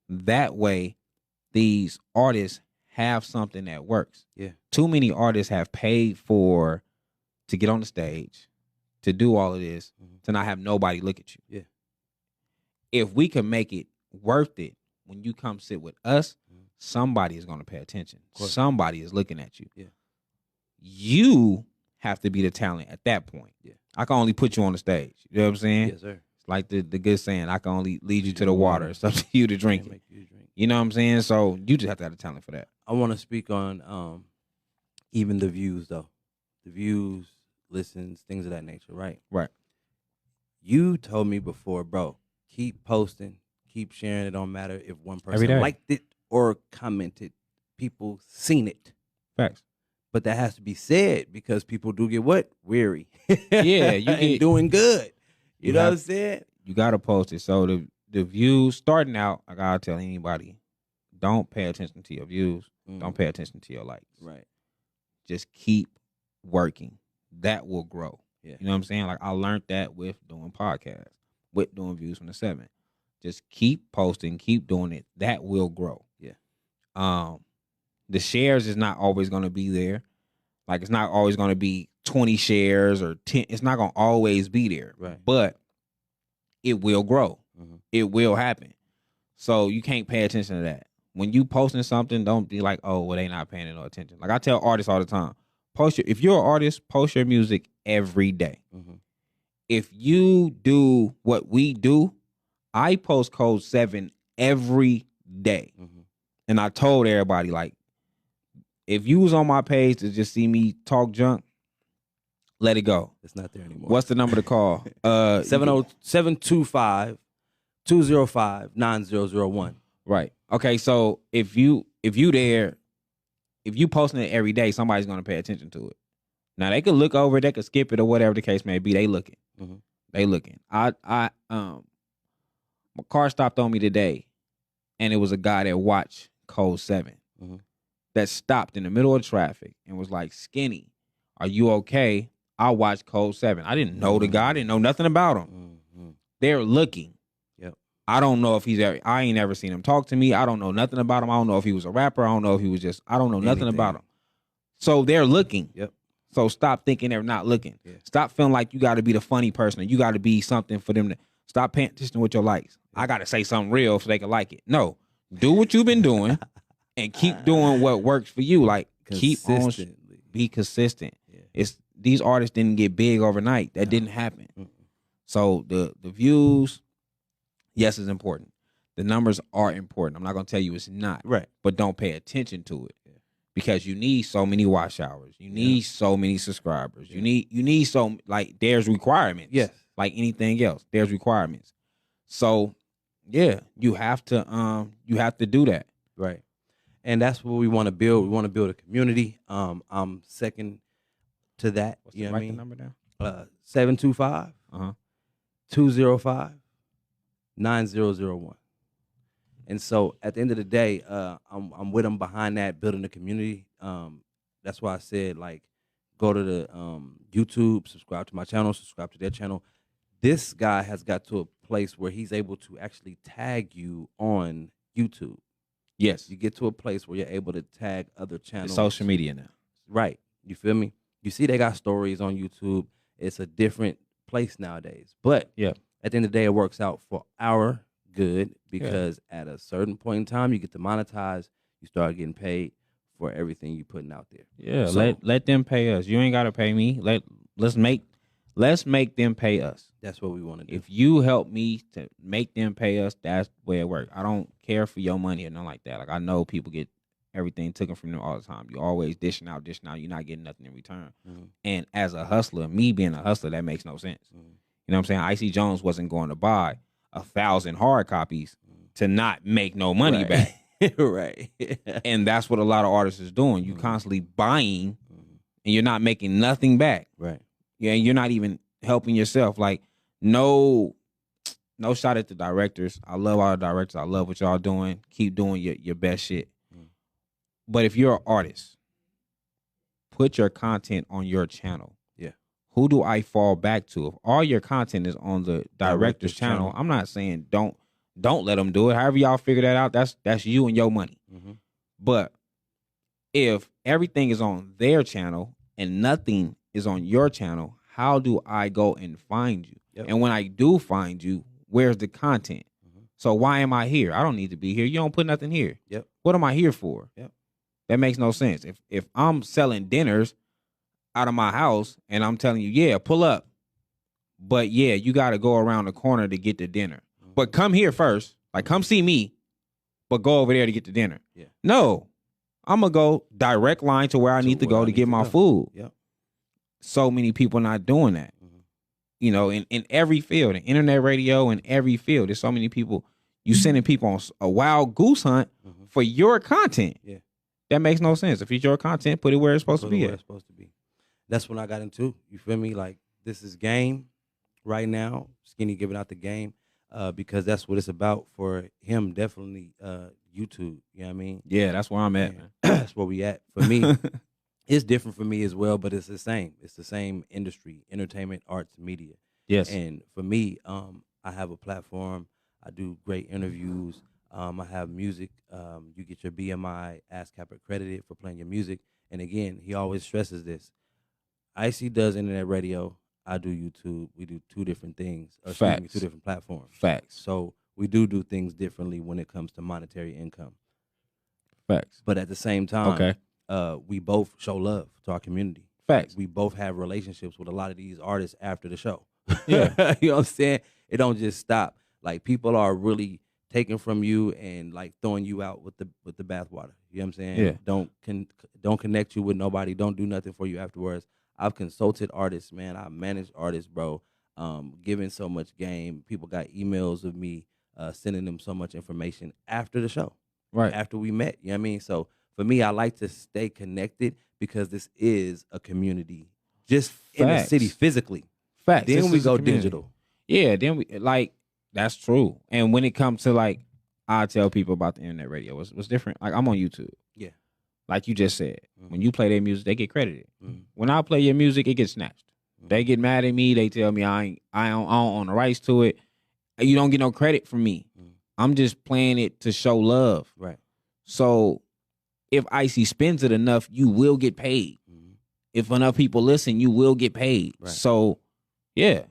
That way, these artists have something that works. Yeah. Too many artists have paid to get on the stage, to do all of this, to not have nobody look at you. Yeah. If we can make it worth it, when you come sit with us, somebody is going to pay attention. Somebody is looking at you. Yeah. You have to be the talent at that point. Yeah. I can only put you on the stage. You know what I'm saying? Yes, sir. It's like the good saying, I can only lead you to the water. It's up to you to drink it. You know what I'm saying? So you just have to have the talent for that. I want to speak on even the views, though. The views, listens, things of that nature, right? Right. You told me before, bro, keep posting, keep sharing. It don't matter if one Every person day. liked it or commented. People seen it. Facts. But that has to be said because people do get what? Weary. Yeah, you get doing good. You know what I'm saying? You got to post it. So the views, starting out, I got to tell anybody, don't pay attention to your views. Don't pay attention to your likes. Right. Just keep working. That will grow. Yeah. You know what I'm saying? Like I learned that with doing podcasts, with doing Views from the 7. Just keep posting, keep doing it. That will grow. Yeah. The shares is not always going to be there. Like it's not always going to be 20 shares or 10. It's not going to always be there. Right. But it will grow. It will happen. So you can't pay attention to that. When you posting something, don't be like, oh, well, they not paying no attention. Like I tell artists all the time, if you're an artist, post your music every day. If you do what we do, I post Code 7 every day. And I told everybody, like, if you was on my page to just see me talk junk, let it go. It's not there anymore. What's the number to call? 725-205-9001. Right. Okay, so if you there, if you posting it every day, somebody's gonna pay attention to it. Now they could look over it, they could skip it or whatever the case may be. They looking. They looking. My car stopped on me today, and it was a guy that watched Code 7 that stopped in the middle of traffic and was like, "Skinny, are you okay? I watched Code 7." I didn't know the guy. I didn't know nothing about him. They're looking. I don't know if I ain't ever seen him talk to me. I don't know nothing about him. I don't know if he was a rapper. I don't know if he was I don't know nothing about him. So they're looking. So stop thinking they're not looking. Stop feeling like you got to be the funny person. And you got to be something for them to stop paying attention with your likes. I got to say something real so they can like it. No, do what you've been doing and keep doing what works for you. Like keep on, be consistent. It's these artists didn't get big overnight. That didn't happen. So the views, yes, is important. The numbers are important. I'm not gonna tell you it's not. Right. But don't pay attention to it. Because you need so many watch hours. You need so many subscribers. You need so like there's requirements. Yes. Like anything else. There's requirements. So yeah, you have to do that. Right. And that's what we want to build. We want to build a community. I'm second to that. What's you know the what I mean? number down? 725 205 9001. And so at the end of the day, I'm with them behind that, building the community. That's why I said, like, go to the YouTube, subscribe to my channel, subscribe to their channel. This guy has got to a place where he's able to actually tag you on YouTube. Yes. You get to a place where you're able to tag other channels. It's social media now. Right. You feel me? You see they got stories on YouTube. It's a different place nowadays. But yeah, at the end of the day, it works out for our good because at a certain point in time, you get to monetize. You start getting paid for everything you putting out there. Yeah, so, let them pay us. You ain't got to pay me. Let's make them pay us. That's what we want to do. If you help me to make them pay us, that's the way it works. I don't care for your money or nothing like that. Like, I know people get everything taken from them all the time. You always dishing out. You're not getting nothing in return. Mm-hmm. And as a hustler, me being a hustler, that makes no sense. Mm-hmm. You know what I'm saying? Icy Jones wasn't going to buy 1,000 hard copies to not make no money back. Right. And that's what a lot of artists is doing. You constantly buying and you're not making nothing back. Right. Yeah, and you're not even helping yourself. Like, no shot at the directors. I love all the directors. I love what y'all doing. Keep doing your best shit. But if you're an artist, put your content on your channel. Yeah. Who do I fall back to? If all your content is on the director's channel, I'm not saying don't let them do it. However y'all figure that out, that's you and your money. Mm-hmm. But if everything is on their channel and nothing is on your channel, how do I go and find you? Yep. And when I do find you, where's the content? Mm-hmm. So why am I here? I don't need to be here. You don't put nothing here. Yep. What am I here for? Yep. That makes no sense. If I'm selling dinners out of my house and I'm telling you, yeah, pull up, but yeah, you got to go around the corner to get the dinner. Mm-hmm. But come here first. Like, come see me, but go over there to get the dinner. Yeah. No, I'm going to go direct line to where I need to go to get my food. Yep. So many people not doing that. Mm-hmm. You know, in every field, in internet radio, in every field, there's so many people. You sending people on a wild goose hunt for your content. Yeah. That makes no sense. If it's your content, put it where it's supposed to be. Where it's supposed to be. That's when I got into. You feel me? Like, this is game right now. Skinny giving out the game because that's what it's about for him. Definitely YouTube. You know what I mean? Yeah, that's where I'm at, man. That's where we at. For me, it's different for me as well, but it's the same. It's the same industry, entertainment, arts, media. Yes. And for me, I have a platform. I do great interviews. I have music. You get your BMI ASCAP accredited for playing your music. And again, he always stresses this. Icy does internet radio. I do YouTube. We do two different things. Facts. Two different platforms. Facts. So we do things differently when it comes to monetary income. Facts. But at the same time, we both show love to our community. Facts. We both have relationships with a lot of these artists after the show. Yeah. You know what I'm saying? It don't just stop. Like, people are really taking from you and like throwing you out with the bathwater. You know what I'm saying? Yeah. Don't connect you with nobody. Don't do nothing for you afterwards. I've consulted artists, man. I've managed artists, bro. Giving so much game. People got emails of me sending them so much information after the show. Right. After we met. You know what I mean? So for me, I like to stay connected because this is a community. Just in the city physically. Facts. Then we go digital. Yeah, then we like that's true. And when it comes to like, I tell people about the internet radio. What's different? Like, I'm on YouTube. Yeah. Like you just said, when you play their music, they get credited. When I play your music, it gets snatched. They get mad at me. They tell me I don't own the rights to it. You don't get no credit from me. I'm just playing it to show love. Right. So if Icy spends it enough, you will get paid. If enough people listen, you will get paid. Right. So yeah.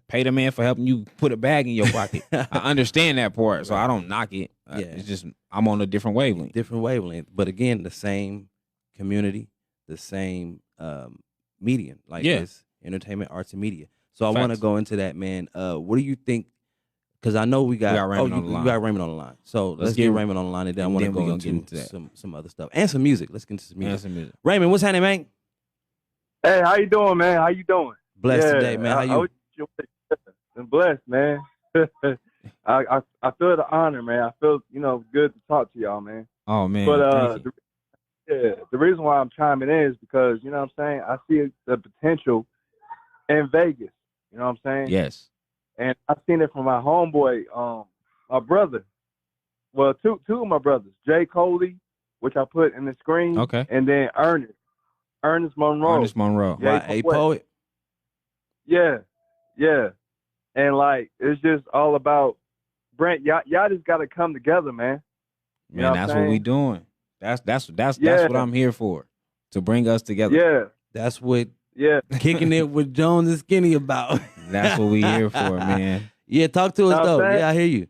Pay the man for helping you put a bag in your pocket. I understand that part, so I don't knock it. It's just I'm on a different wavelength. Different wavelength. But again, the same community, the same medium. Like, it's entertainment, arts, and media. So I want to Facts. go into that, man. What do you think? Because I know we got Raymond on the line. You got Raymond on the line. So let's get Raymond on the line, and then I want to go into some other stuff and some music. Let's get into some music. Raymond, what's happening, man? Hey, how you doing, man? How you doing? Blessed today, man. How you? I'm blessed, man. I feel the honor, man. I feel good to talk to y'all, man. Oh man, but the reason why I'm chiming in is because you know what I'm saying. I see the potential in Vegas. You know what I'm saying? Yes. And I've seen it from my homeboy, my brother. Well, two of my brothers, Jay Coley, which I put in the screen, and then Ernest Monroe, a poet. Yeah, and like it's just all about Brent. Y'all just got to come together, man. Man, that's what we doing. That's what I'm here for, to bring us together. Yeah, that's what. Yeah, kicking it with Jonez and Skinny about. That's what we here for, man. Yeah, talk to us though. Yeah, I hear you.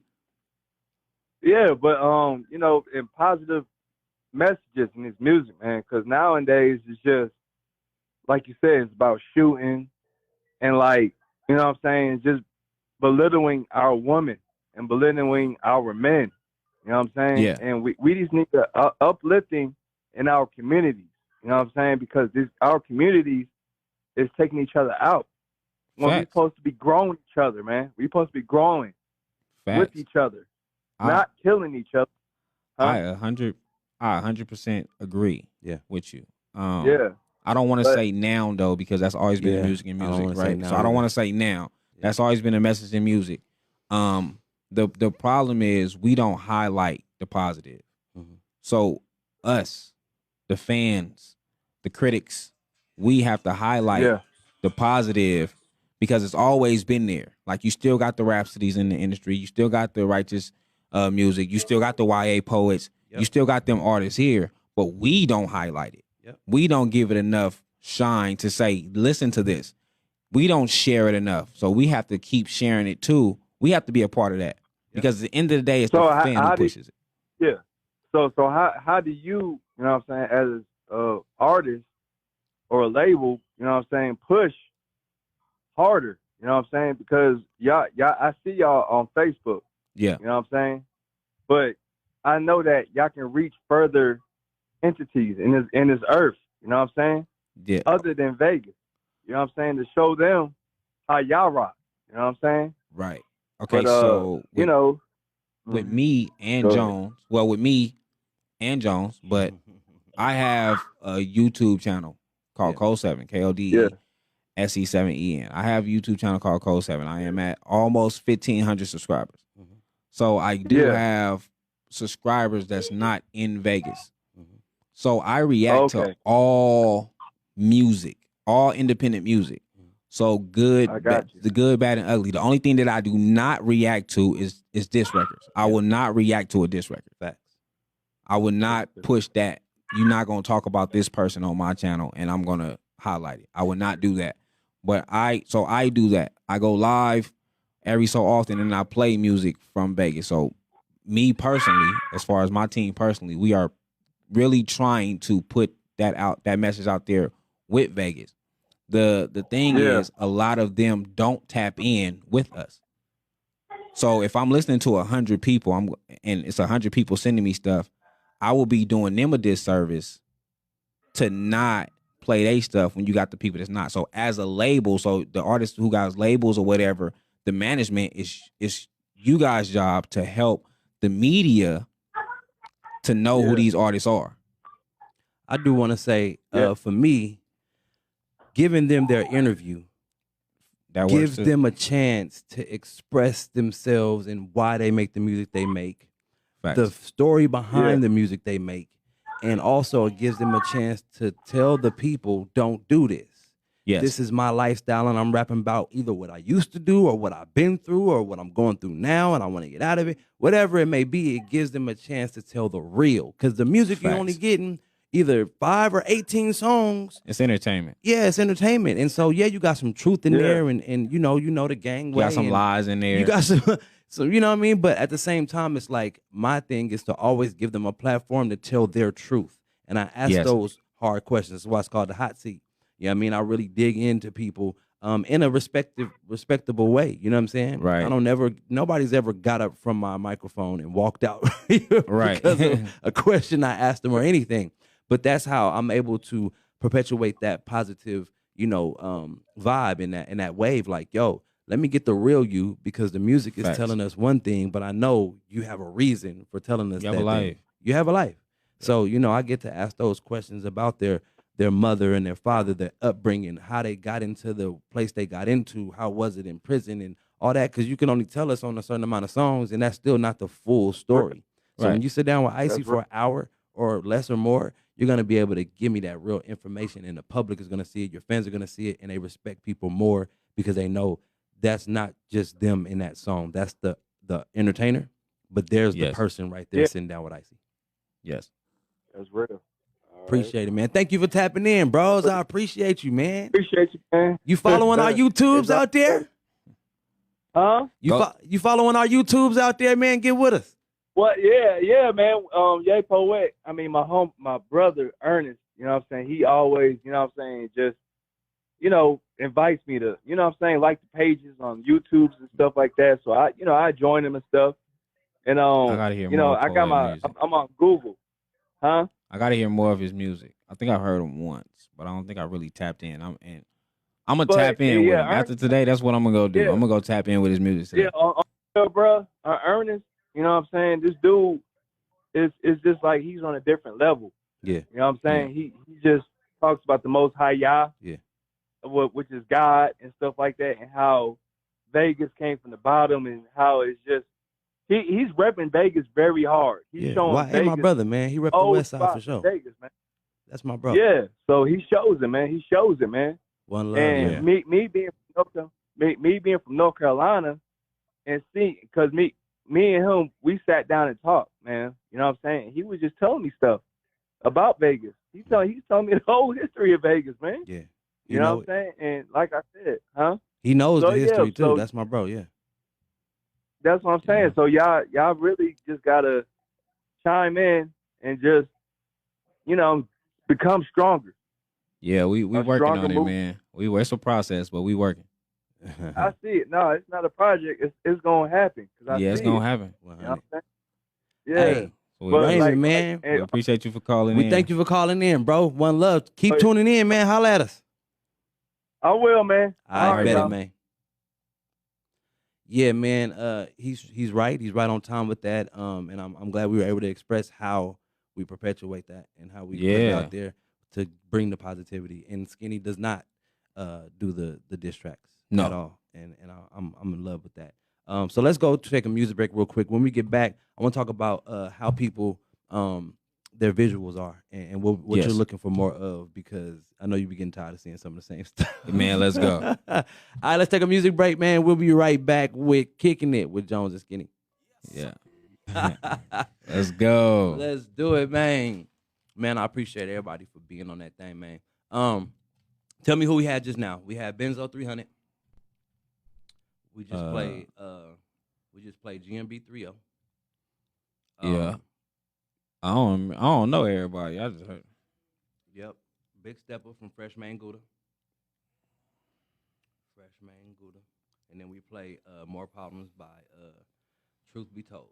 Yeah, but in positive messages in this music, man, because nowadays it's just like you said, it's about shooting and like you know what I'm saying, just belittling our women and belittling our men. You know what I'm saying? Yeah. And we just need to uplifting in our communities. You know what I'm saying? Because our communities is taking each other out. When we're supposed to be growing each other, man. We're supposed to be growing with each other, not killing each other. I 100% agree. With you. Yeah. I don't want to say now though, because that's always been music and music, right? So I don't want to say now. That's always been a message in music. The problem is we don't highlight the positive. Mm-hmm. So us, the fans, the critics, we have to highlight the positive because it's always been there. Like you still got the Rhapsodies in the industry. You still got the righteous music. You still got the YA poets. Yep. You still got them artists here, but we don't highlight it. Yep. We don't give it enough shine to say, listen to this. We don't share it enough. So we have to keep sharing it too. We have to be a part of that because at the end of the day, it's the fan who pushes it. Yeah. So how do you know what I'm saying, as an artist or a label, you know what I'm saying, push harder, you know what I'm saying? Because y'all, I see y'all on Facebook. Yeah. You know what I'm saying? But I know that y'all can reach further entities in this earth, you know what I'm saying? Yeah. Other than Vegas. You know what I'm saying? To show them how y'all rock. You know what I'm saying? Right. Okay, but, so with me and Jones, with me and Jones, but I have a YouTube channel called Code 7, KODE SE7EN. I have a YouTube channel called Code 7. I am at almost 1,500 subscribers. Mm-hmm. So I do have subscribers that's not in Vegas. Mm-hmm. So I react to all music, all independent music. So good, the good, bad, and ugly. The only thing that I do not react to is diss records. I will not react to a diss record. Facts. I will not push that. You're not going to talk about this person on my channel and I'm going to highlight it. I would not do that. But I do that. I go live every so often and I play music from Vegas. So me personally, as far as my team personally, we are really trying to put that message out there with Vegas. The thing is, a lot of them don't tap in with us. So if I'm listening to 100 people, and it's 100 people sending me stuff, I will be doing them a disservice to not play their stuff when you got the people that's not. So as a label, so the artists who got labels or whatever, the management is you guys' job to help the media to know who these artists are. I do want to say, for me, giving them their interview gives them a chance to express themselves and why they make the music they make, the story behind the music they make, and also it gives them a chance to tell the people, don't do this. Yes. This is my lifestyle and I'm rapping about either what I used to do or what I've been through or what I'm going through now and I want to get out of it. Whatever it may be, it gives them a chance to tell the real. Because the music you're only getting either 5 or 18 songs. It's entertainment. Yeah, it's entertainment. And so, you got some truth in there and you know the gang way. You got some lies in there. You got some, so you know what I mean? But at the same time, it's like my thing is to always give them a platform to tell their truth. And I ask those hard questions. That's why it's called the hot seat. You know what I mean? I really dig into people in a respectable way. You know what I'm saying? Right. Nobody's ever got up from my microphone and walked out Right. because of a question I asked them or anything. But that's how I'm able to perpetuate that positive, vibe in that wave. Like, yo, let me get the real you, because the music is Facts. telling us one thing, but I know you have a reason for telling us You have that a life. thing. You have a life. So, I get to ask those questions about their mother and their father, their upbringing, how they got into the place they got into, how was it in prison and all that, because you can only tell us on a certain amount of songs, and that's still not the full story. So Right. when you sit down with Icy for an hour or less or more, you're going to be able to give me that real information, and the public is going to see it, your fans are going to see it, and they respect people more because they know that's not just them in that song. That's the entertainer, but there's the person right there sitting down with Icy. Yes. That's real. Appreciate it, man. Thank you for tapping in, bros. I appreciate you, man. Appreciate you, man. You following our YouTubes out there? Huh? You following our YouTubes out there, man? Get with us. Well, yeah, man. Yay Poet. I mean, my brother Ernest. You know what I'm saying? He always, just, invites me to, like the pages on YouTubes and stuff like that. So I join him and stuff. And I gotta hear more. I got music. I'm on Google, huh? I gotta hear more of his music. I think I've heard him once, but I don't think I really tapped in. I'm gonna tap in with him after today. That's what I'm gonna go do. I'm gonna go tap in with his music today. Yeah, bro, Ernest. You know what I'm saying? This dude is just like, he's on a different level. Yeah. You know what I'm saying? Yeah. He just talks about the Most High Yah. Yeah. Which is God and stuff like that, and how Vegas came from the bottom, and how it's just he's repping Vegas very hard. He's showing Vegas. Hey, my brother, man. He repped the West Side for sure. Vegas, man. That's my brother. Yeah. So he shows it, man. One love. And me being from North Carolina, and because me and him, we sat down and talked, man. You know what I'm saying? He was just telling me stuff about Vegas. He's telling me the whole history of Vegas, man. Yeah. You know what I'm saying? And like I said, he knows the history too. That's my bro. Yeah. That's what I'm saying. So y'all really just gotta chime in and just, become stronger. Yeah, we working on it, man. It's a process, but we working. I see it. No, it's not a project. It's gonna happen. It's gonna happen. You know what I'm saying? Yeah. Hey, man. We appreciate you for calling in. We thank you for calling in, bro. One love. Keep tuning in, man. Holla at us. I will, man. All right, better, man. Yeah, man. He's right. He's right on time with that. And I'm glad we were able to express how we perpetuate that and how we put it out there to bring the positivity. And Skinny does not do the diss tracks at all. And I'm in love with that. So let's go take a music break real quick. When we get back, I want to talk about how people their visuals are and what you're looking for more of, because I know you be getting tired of seeing some of the same stuff. Man, let's go. All right, let's take a music break, man. We'll be right back with Kicking It with Jonez and Skinny. Yeah. Let's go. Let's do it, man. Man, I appreciate everybody for being on that thing, man. Tell me who we had just now. We had Benzo 300. We just played GMB 30. Yeah. I don't know everybody. I just heard. Yep. Big Stepper from Freshman Gouda. And then we play More Problems by Truth Be Told.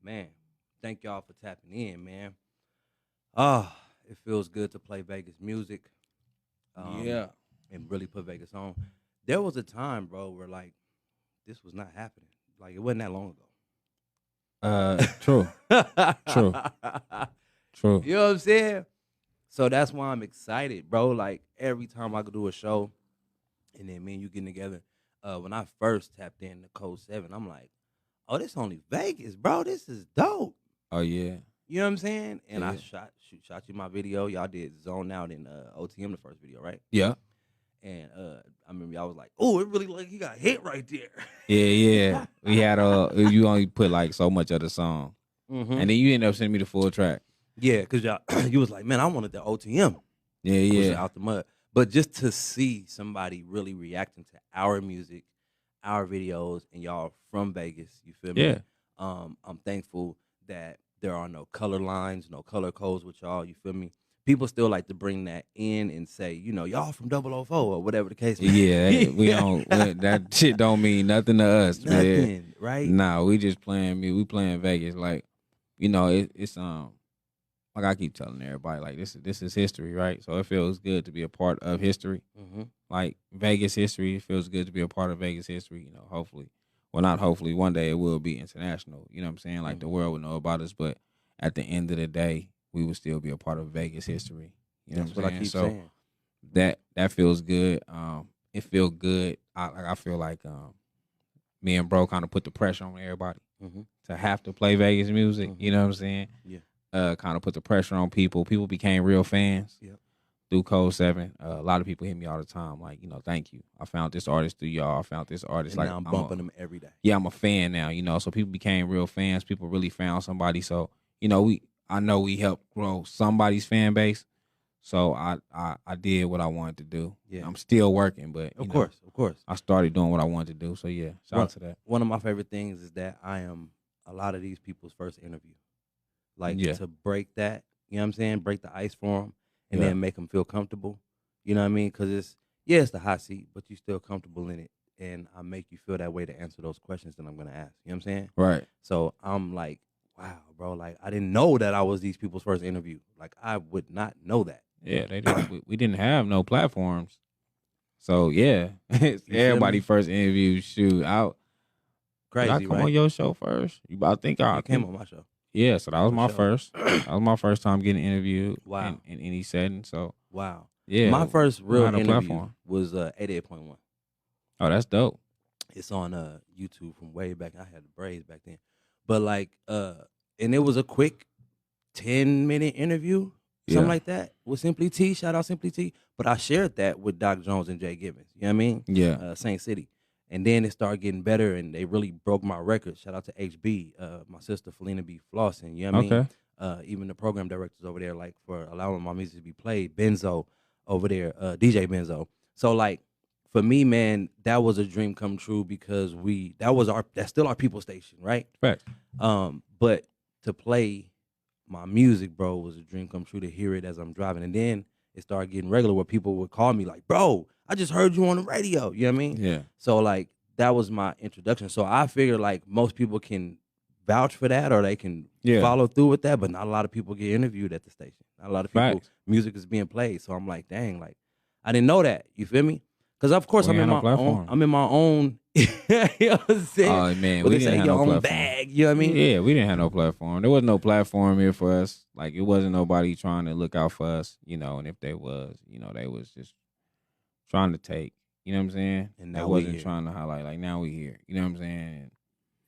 Man, thank y'all for tapping in, man. It feels good to play Vegas music. And really put Vegas on. There was a time, bro, where like this was not happening. Like it wasn't that long ago. True. You know what I'm saying? So that's why I'm excited, bro. Like every time I could do a show, and then me and you getting together. When I first tapped in the Code 7, I'm like, oh, this only Vegas, bro. This is dope. Oh yeah. You know what I'm saying? And I shot you my video. Y'all did Zone Out in OTM, the first video, right? Yeah. And I remember y'all was like, oh, it really like he got hit right there. Yeah. We had you only put like so much of the song. Mm-hmm. And then you ended up sending me the full track. Yeah, because y'all you was like, man, I wanted the OTM. Yeah. Out the mud. But just to see somebody really reacting to our music, our videos, and y'all from Vegas, you feel me? Yeah. I'm thankful that there are no color lines, no color codes with y'all, you feel me? people still like to bring that in and say, you know, y'all from 004 or whatever the case. Yeah, we don't. That shit don't mean nothing to us, Nothing, man. right? Nah, we just playing. We playing Vegas. Like, you know, it's like I keep telling everybody, like this is history, right? So it feels good to be a part of history. Mm-hmm. Like Vegas history, it feels good to be a part of Vegas history. You know, hopefully, well, not hopefully, one day it will be international. You know what I'm saying? Like the world will know about us, but at the end of the day, we will still be a part of Vegas history. You know That's what I'm saying? I keep So saying. that feels good. It feels good. I feel like me and bro kind of put the pressure on everybody to have to play Vegas music. You know what I'm saying? Yeah. Kind of put the pressure on people. People became real fans through Code 7. A lot of people hit me all the time, like, you know, thank you. I found this artist through y'all. I found this artist. And like now I'm bumping them every day. Yeah, I'm a fan now, you know. So people became real fans. People really found somebody. So, you know, I know we helped grow somebody's fan base. So I did what I wanted to do. Yeah. I'm still working, but of course. I started doing what I wanted to do. So yeah, shout out to that. One of my favorite things is that I am a lot of these people's first interview. Like to break that, you know what I'm saying? Break the ice for them and then make them feel comfortable. You know what I mean? Because it's the hot seat, but you're still comfortable in it. And I make you feel that way to answer those questions that I'm going to ask. You know what I'm saying? Right. So I'm like, wow, bro, like I didn't know that I was these people's first interview. Like I would not know that. Yeah, they didn't. We didn't have no platforms. So yeah, everybody first interview. Shoot, out. Crazy, Did I come right? on your show first? I think I came on my show. Yeah, so that was my first. That was my first time getting interviewed. Wow. In any setting. So wow. Yeah, my first real interview platform was 88.1. Oh, that's dope. It's on YouTube from way back. I had the braids back then, but like and it was a quick 10-minute interview. Something like that with Simply T. Shout out Simply T. But I shared that with Doc Jones and Jay Gibbons. You know what I mean? Yeah. Saint City. And then it started getting better and they really broke my record. Shout out to HB, my sister Felina B. Flossin. You know what I mean? Even the program directors over there, like for allowing my music to be played, Benzo over there, DJ Benzo. So like for me, man, that was a dream come true because that's still our people station, right? Right. But to play my music, bro, was a dream come true to hear it as I'm driving. And then it started getting regular where people would call me like, bro, I just heard you on the radio. You know what I mean? Yeah. So like that was my introduction. So I figure like most people can vouch for that or they can follow through with that, but not a lot of people get interviewed at the station. Not a lot of people, music is being played. So I'm like, dang, like I didn't know that. You feel me? Because of course I'm in my own. You know what I'm saying? Oh man, we didn't have no platform. Bag, you know what I mean? Yeah, we didn't have no platform. There was no platform here for us. Like it wasn't nobody trying to look out for us, you know. And if they was, you know, they was just trying to take. You know what I'm saying? And now they wasn't trying to highlight. Like now we here. You know what I'm saying?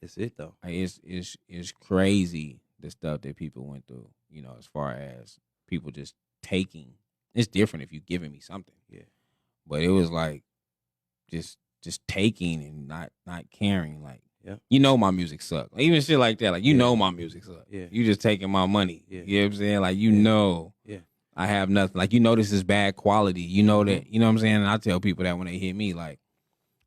It's it though. Like, it's crazy the stuff that people went through. You know, as far as people just taking. It's different if you giving me something. Yeah. But it was like just taking and not caring. Like, you know my music sucks. Like, even shit like that. Like, you know my music sucks. Yeah. You just taking my money. Yeah. You know what I'm saying? Like, you know I have nothing. Like, you know this is bad quality. You know that. You know what I'm saying? And I tell people that when they hit me, like,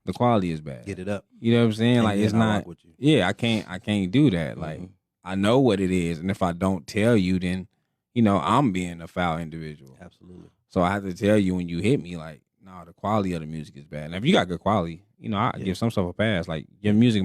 the quality is bad. Get it up. You know what I'm saying? And like, it's not. Yeah, I can't do that. Like, I know what it is. And if I don't tell you, then, you know, I'm being a foul individual. Absolutely. So I have to tell you when you hit me, like, no, the quality of the music is bad. Now, if you got good quality, you know, I give some stuff a pass. Like, your music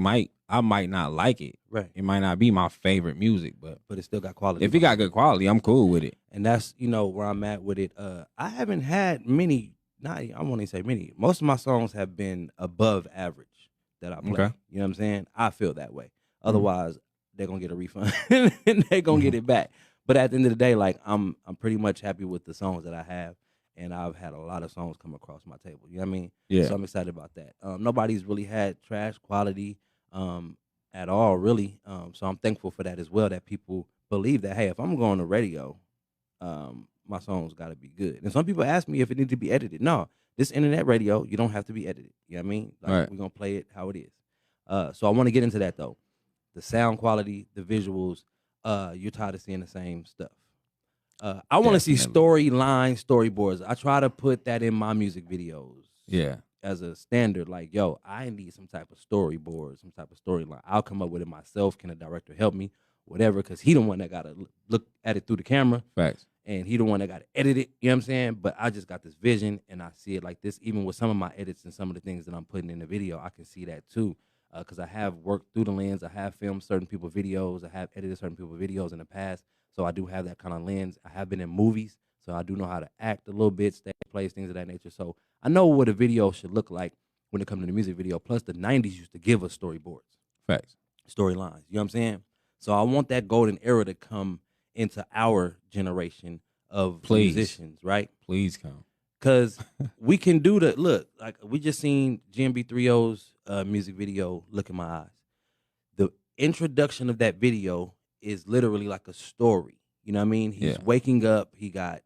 I might not like it. Right. It might not be my favorite music, but it still got quality. If it got good quality, I'm cool with it. And that's, you know, where I'm at with it. I haven't had many, I won't even say many. Most of my songs have been above average that I play. Okay. You know what I'm saying? I feel that way. Otherwise, they're going to get a refund and they're going to get it back. But at the end of the day, like, I'm pretty much happy with the songs that I have. And I've had a lot of songs come across my table. You know what I mean? Yeah. So I'm excited about that. Nobody's really had trash quality at all, really. So I'm thankful for that as well, that people believe that, hey, if I'm going to radio, my songs got to be good. And some people ask me if it needs to be edited. No, this internet radio, you don't have to be edited. You know what I mean? Like, right. We're going to play it how it is. So I want to get into that, though. The sound quality, the visuals, you're tired of seeing the same stuff. I want to see storyboards. I try to put that in my music videos. Yeah. As a standard, like, yo, I need some type of storyboard, some type of storyline. I'll come up with it myself. Can a director help me? Whatever, because he the one that got to look at it through the camera. Facts. and he the one that got to edit it. You know what I'm saying? But I just got this vision, and I see it like this. Even with some of my edits and some of the things that I'm putting in the video, I can see that too. Because I have worked through the lens, I have filmed certain people's videos, I have edited certain people's videos in the past, so I do have that kind of lens. I have been in movies, so I do know how to act a little bit, stage plays, things of that nature. So I know what a video should look like when it comes to the music video. Plus, the 90s used to give us storyboards. Facts. Storylines. You know what I'm saying? So I want that golden era to come into our generation of musicians, right? Please come. Because we can do the, look, like we just seen GMB3O's music video, Look in My Eyes. The introduction of that video is literally like a story. You know what I mean? He's waking up. He got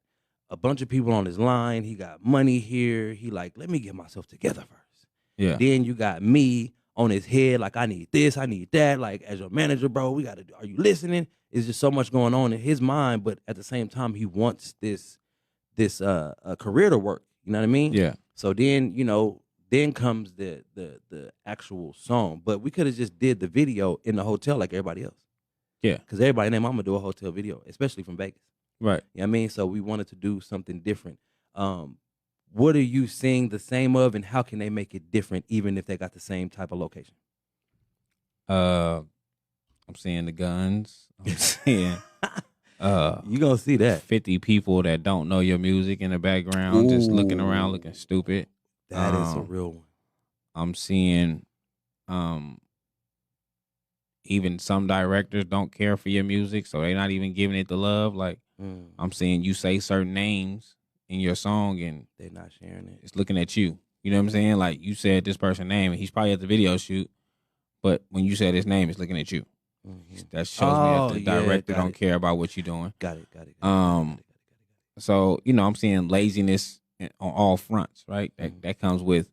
a bunch of people on his line. He got money here. He like, let me get myself together first. Yeah. Then you got me on his head, like, I need this, I need that. Like, as your manager, bro, we got to do, are you listening? It's just so much going on in his mind, but at the same time, he wants this career to work. You know what I mean? Yeah. So then, you know, then comes the actual song. But we could have just did the video in the hotel like everybody else. Yeah. Because everybody named Mama do a hotel video, especially from Vegas. Right. You know what I mean? So we wanted to do something different. What are you seeing the same of, and how can they make it different even if they got the same type of location? I'm seeing the guns. I'm seeing you gonna see that 50 people that don't know your music in the background, just looking around, looking stupid. That is a real one. I'm seeing even some directors don't care for your music, so they're not even giving it the love. Like I'm seeing you say certain names in your song and they're not sharing it. It's looking at you. You know what I'm saying? Like you said this person's name and he's probably at the video shoot, but when you said his name, it's looking at you. That shows me that the director don't care about what you're doing. Got it. So, you know, I'm seeing laziness on all fronts, right? That comes with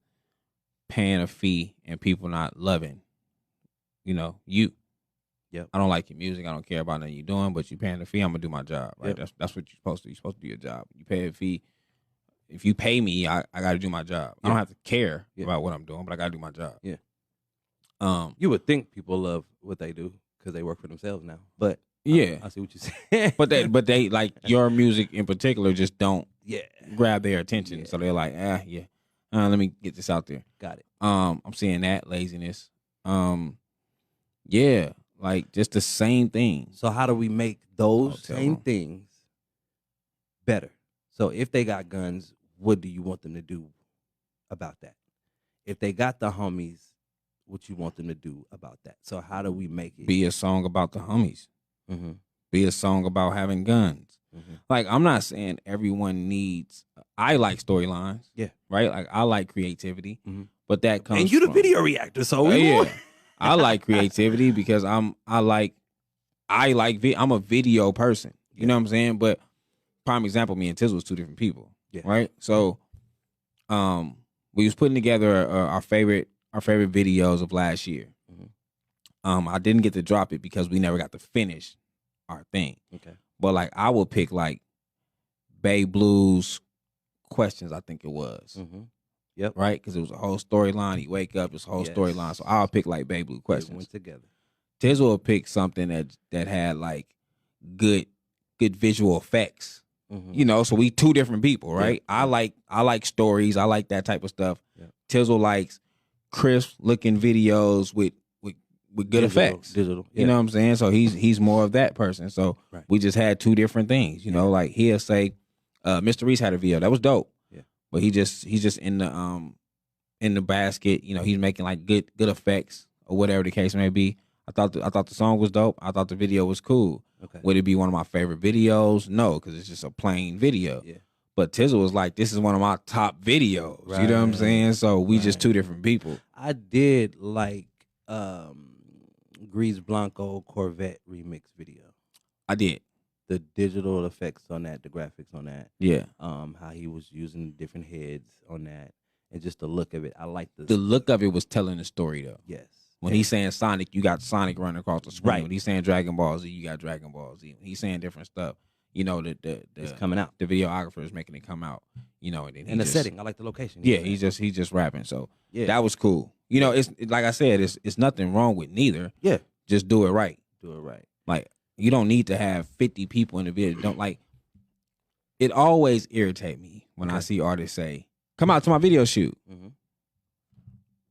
paying a fee and people not loving, you know, you. Yep. I don't like your music. I don't care about nothing you're doing, but you paying a fee, I'm gonna do my job, right? Yep. That's what you're supposed to do. You're supposed to do your job. You pay a fee. If you pay me, I got to do my job. I don't have to care about what I'm doing, but I got to do my job. Yeah. You would think people love what they do because they work for themselves now, but I see what you're saying. but they like your music in particular just don't grab their attention. So they're like, let me get this out there. Got it. I'm seeing that laziness. Like just the same thing. So how do we make those same things better? So if they got guns, what do you want them to do about that? If they got the homies, what you want them to do about that? So how do we make it? Be a song about the homies. Mm-hmm. Be a song about having guns. Mm-hmm. Like, I'm not saying everyone needs, I like storylines. Yeah. Right? Like, I like creativity. Mm-hmm. But that comes and you the from, video reactor, so I like creativity because I'm a video person. You know what I'm saying? But prime example, me and Tiz was two different people. Yeah. Right? So we was putting together our favorite videos of last year. Mm-hmm. I didn't get to drop it because we never got to finish our thing. Okay. But like I would pick like Bay Blues questions, I think it was. Mm-hmm. Yep. Right? Because it was a whole storyline. He wake up, it's a whole storyline. So I'll pick like Bay Blue questions. They went together. Tiz will pick something that had like good visual effects. Mm-hmm. You know, so we two different people, right? Yeah. I like stories. I like that type of stuff. Yeah. Tizzle likes crisp looking videos with good effects. Digital. Yeah. You know what I'm saying? So he's more of that person. So we just had two different things. You know, like he'll say, Mr. Reese had a video. That was dope. Yeah. But he's just in the basket, you know, he's making like good effects or whatever the case may be. I thought the song was dope. I thought the video was cool. Okay. Would it be one of my favorite videos? No, because it's just a plain video. Yeah. But Tizzle was like, this is one of my top videos. Right. You know what I'm saying? So we just two different people. I did like Grease Blanco Corvette remix video. I did. The digital effects on that, the graphics on that. Yeah. How he was using different heads on that. And just the look of it. I like the look of it was telling the story though. Yes. When he's saying Sonic, you got Sonic running across the screen. Right. When he's saying Dragon Ball Z, you got Dragon Ball Z. When he's saying different stuff, you know, it's coming out. The videographer is making it come out. You know, and the setting. I like the location. Yeah, he's just rapping. So that was cool. You know, it's like I said, it's nothing wrong with neither. Yeah. Just do it right. Do it right. Like you don't need to have 50 people in the video. Don't like it always irritates me when I see artists say, "Come out to my video shoot." Mm-hmm.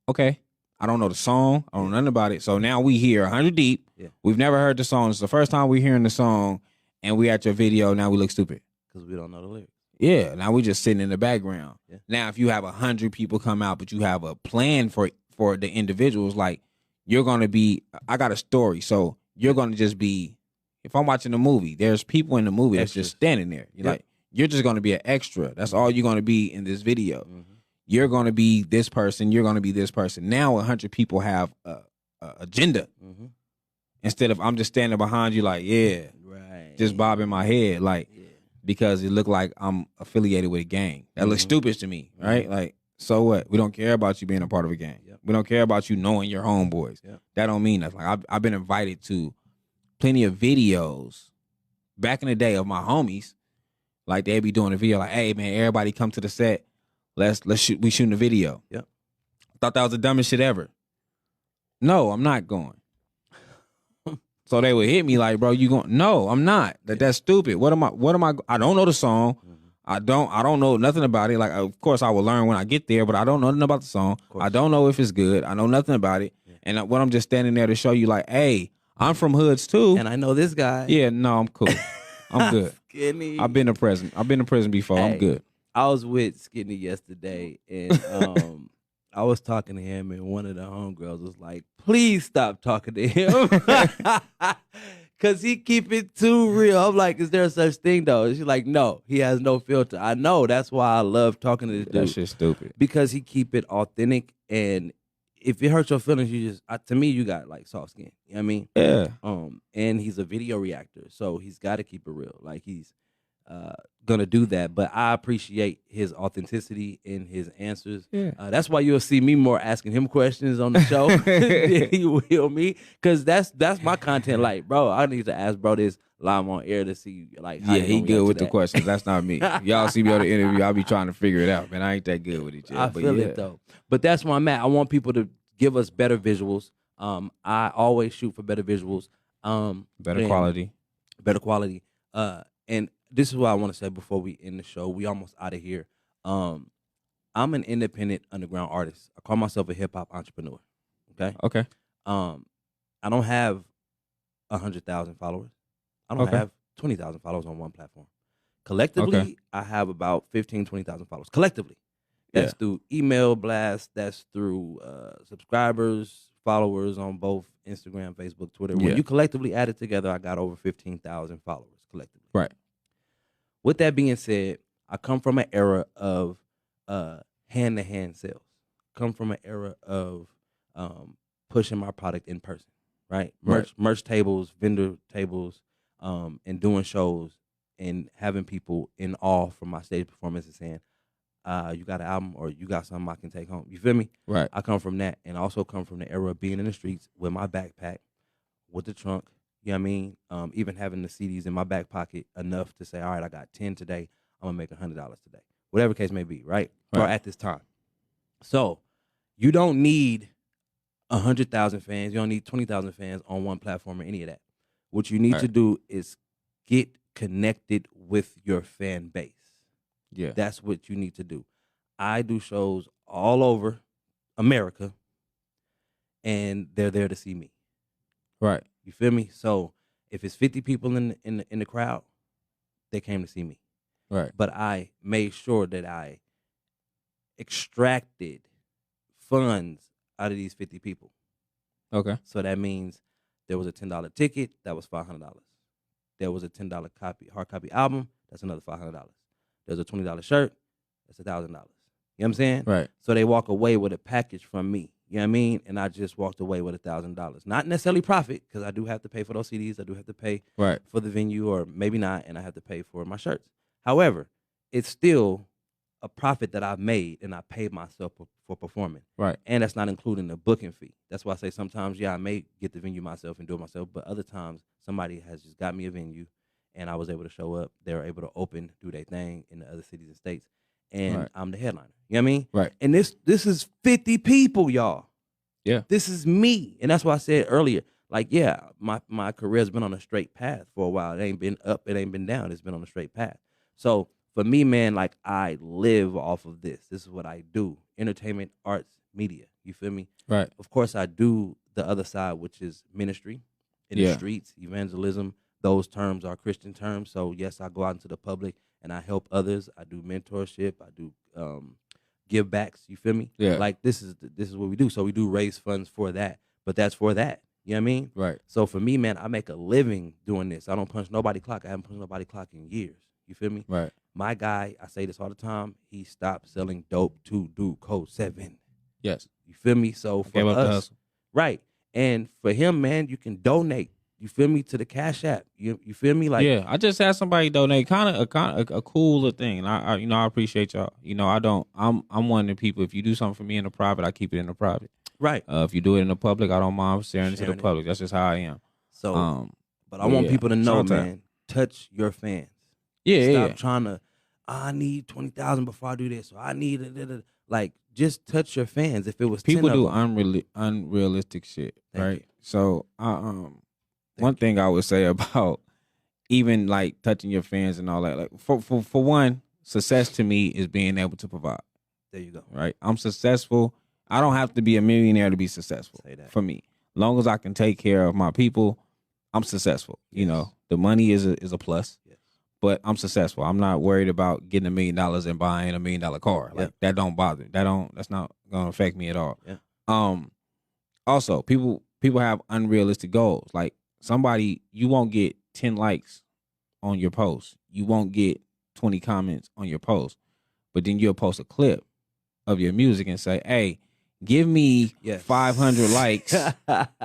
Okay, I don't know the song. I don't know nothing about it. So now we hear 100 deep. Yeah. We've never heard the song. It's the first time we're hearing the song, and we at your video. Now we look stupid because we don't know the lyrics. Yeah, now we just sitting in the background. Yeah. Now, if you have 100 people come out, but you have a plan for the individuals, like you're gonna be. I got a story, so you're gonna just be. If I'm watching a movie, there's people in the movie that's just standing there. You're like, you're just gonna be an extra. That's all you're gonna be in this video. Mm-hmm. You're gonna be this person. You're gonna be this person. Now 100 people have a agenda. Mm-hmm. Instead of I'm just standing behind you, like just bobbing my head, like. Because it looked like I'm affiliated with a gang. That looks stupid to me, right? Like, so what? We don't care about you being a part of a gang. Yep. We don't care about you knowing your homeboys. Yep. That don't mean nothing. Like, I've been invited to plenty of videos back in the day of my homies. Like, they'd be doing a video like, hey, man, everybody come to the set. Let's shoot. We shooting a video. Yep. Thought that was the dumbest shit ever. No, I'm not going. So they would hit me like, bro, you going? No, I'm not. That's stupid. What am I? I don't know the song. Mm-hmm. I don't know nothing about it. Like, of course I will learn when I get there, but I don't know nothing about the song. I don't know if it's good. I know nothing about it. Yeah. And when I'm just standing there to show you like, hey, I'm from hoods too. And I know this guy. Yeah, no, I'm cool. I'm good. Skinny. I've been to prison before. Hey, I'm good. I was with Skinny yesterday and I was talking to him, and one of the homegirls was like, please stop talking to him. Because he keep it too real. I'm like, is there a such thing, though? She's like, no, he has no filter. I know. That's why I love talking to this dude. That shit's stupid. Because he keep it authentic, and if it hurts your feelings, you just, to me, you got, like, soft skin. You know what I mean? Yeah. And he's a video reactor, so he's got to keep it real. Like, he's gonna do that, but I appreciate his authenticity in his answers. Yeah. That's why you'll see me more asking him questions on the show than he will me, because that's my content. Like, bro, I need to ask bro this live on air to see like how he good with the questions. That's not me. Y'all see me on the interview, I'll be trying to figure it out, man. I ain't that good with it yet. I feel it though, but that's where I'm at. I want people to give us better visuals. I always shoot for better visuals, better quality, and this is what I want to say before we end the show. We almost out of here. I'm an independent underground artist. I call myself a hip hop entrepreneur. Okay. I don't have 100,000 followers. I don't have 20,000 followers on one platform. Collectively, I have about 15, 20,000 followers. Collectively, that's through email blasts. That's through subscribers, followers on both Instagram, Facebook, Twitter. When you collectively add it together, I got over 15,000 followers collectively. Right. With that being said, I come from an era of hand-to-hand sales. Come from an era of pushing my product in person, right? Merch tables, vendor tables, and doing shows and having people in awe from my stage performances saying, you got an album or you got something I can take home. You feel me? Right. I come from that, and also come from the era of being in the streets with my backpack, with the trunk. You know what I mean? Even having the CDs in my back pocket enough to say, all right, I got 10 today. I'm going to make $100 today. Whatever case may be, right? Or at this time. So you don't need 100,000 fans. You don't need 20,000 fans on one platform or any of that. What you need to do is get connected with your fan base. Yeah. That's what you need to do. I do shows all over America, and they're there to see me. Right. You feel me? So if it's 50 people in the crowd, they came to see me. Right. But I made sure that I extracted funds out of these 50 people. Okay. So that means there was a $10 ticket, that was $500. There was a $10 hard copy album, that's another $500. There's a $20 shirt, that's $1,000. You know what I'm saying? Right. So they walk away with a package from me. You know what I mean? And I just walked away with $1,000. Not necessarily profit, because I do have to pay for those CDs. I do have to pay for the venue, or maybe not, and I have to pay for my shirts. However, it's still a profit that I've made, and I paid myself for performing. Right. And that's not including the booking fee. That's why I say sometimes, I may get the venue myself and do it myself, but other times somebody has just got me a venue, and I was able to show up. They were able to do their thing in the other cities and states. And I'm the headliner. You know what I mean? Right. And this is 50 people, y'all. Yeah. This is me. And that's why I said earlier, like, my career's been on a straight path for a while. It ain't been up, it ain't been down. It's been on a straight path. So for me, man, like I live off of this. This is what I do. Entertainment, arts, media. You feel me? Right. Of course, I do the other side, which is ministry in the streets, evangelism. Those terms are Christian terms. So yes, I go out into the public and I help others. I do mentorship. I do give backs. You feel me? Yeah. Like this is what we do. So we do raise funds for that. But that's for that. You know what I mean? Right. So for me, man, I make a living doing this. I don't punch nobody clock. I haven't punched nobody clock in years. You feel me? Right. My guy, I say this all the time, he stopped selling dope to do code 7. Yes. You feel me? So for us, right. And for him, man, you can donate. You feel me, to the Cash App. You feel me? Like, yeah, I just had somebody donate, kind of a cooler thing. I I appreciate y'all. I'm one of the people. If you do something for me in the private, I keep it in the private. Right. If you do it in the public, I don't mind sharing it to the public. That's just how I am. So, but I want people to know, man, touch your fans. Stop trying to. I need 20,000 before I do this. Or I need like just touch your fans. If it was people 10 do of them. unrealistic shit, right? You. So one thing I would say about even like touching your fans and all that, like for one, success to me is being able to provide. There you go. Right? I'm successful. I don't have to be a millionaire to be successful. Say that. For me. Long as I can take care of my people, I'm successful. Yes. You know, the money is a plus. Yes. But I'm successful. I'm not worried about getting $1 million and buying $1 million car. Like that don't bother. That's not gonna affect me at all. Yeah. Also, people have unrealistic goals. Like you won't get 10 likes on your post. You won't get 20 comments on your post. But then you'll post a clip of your music and say, hey, give me 500 likes,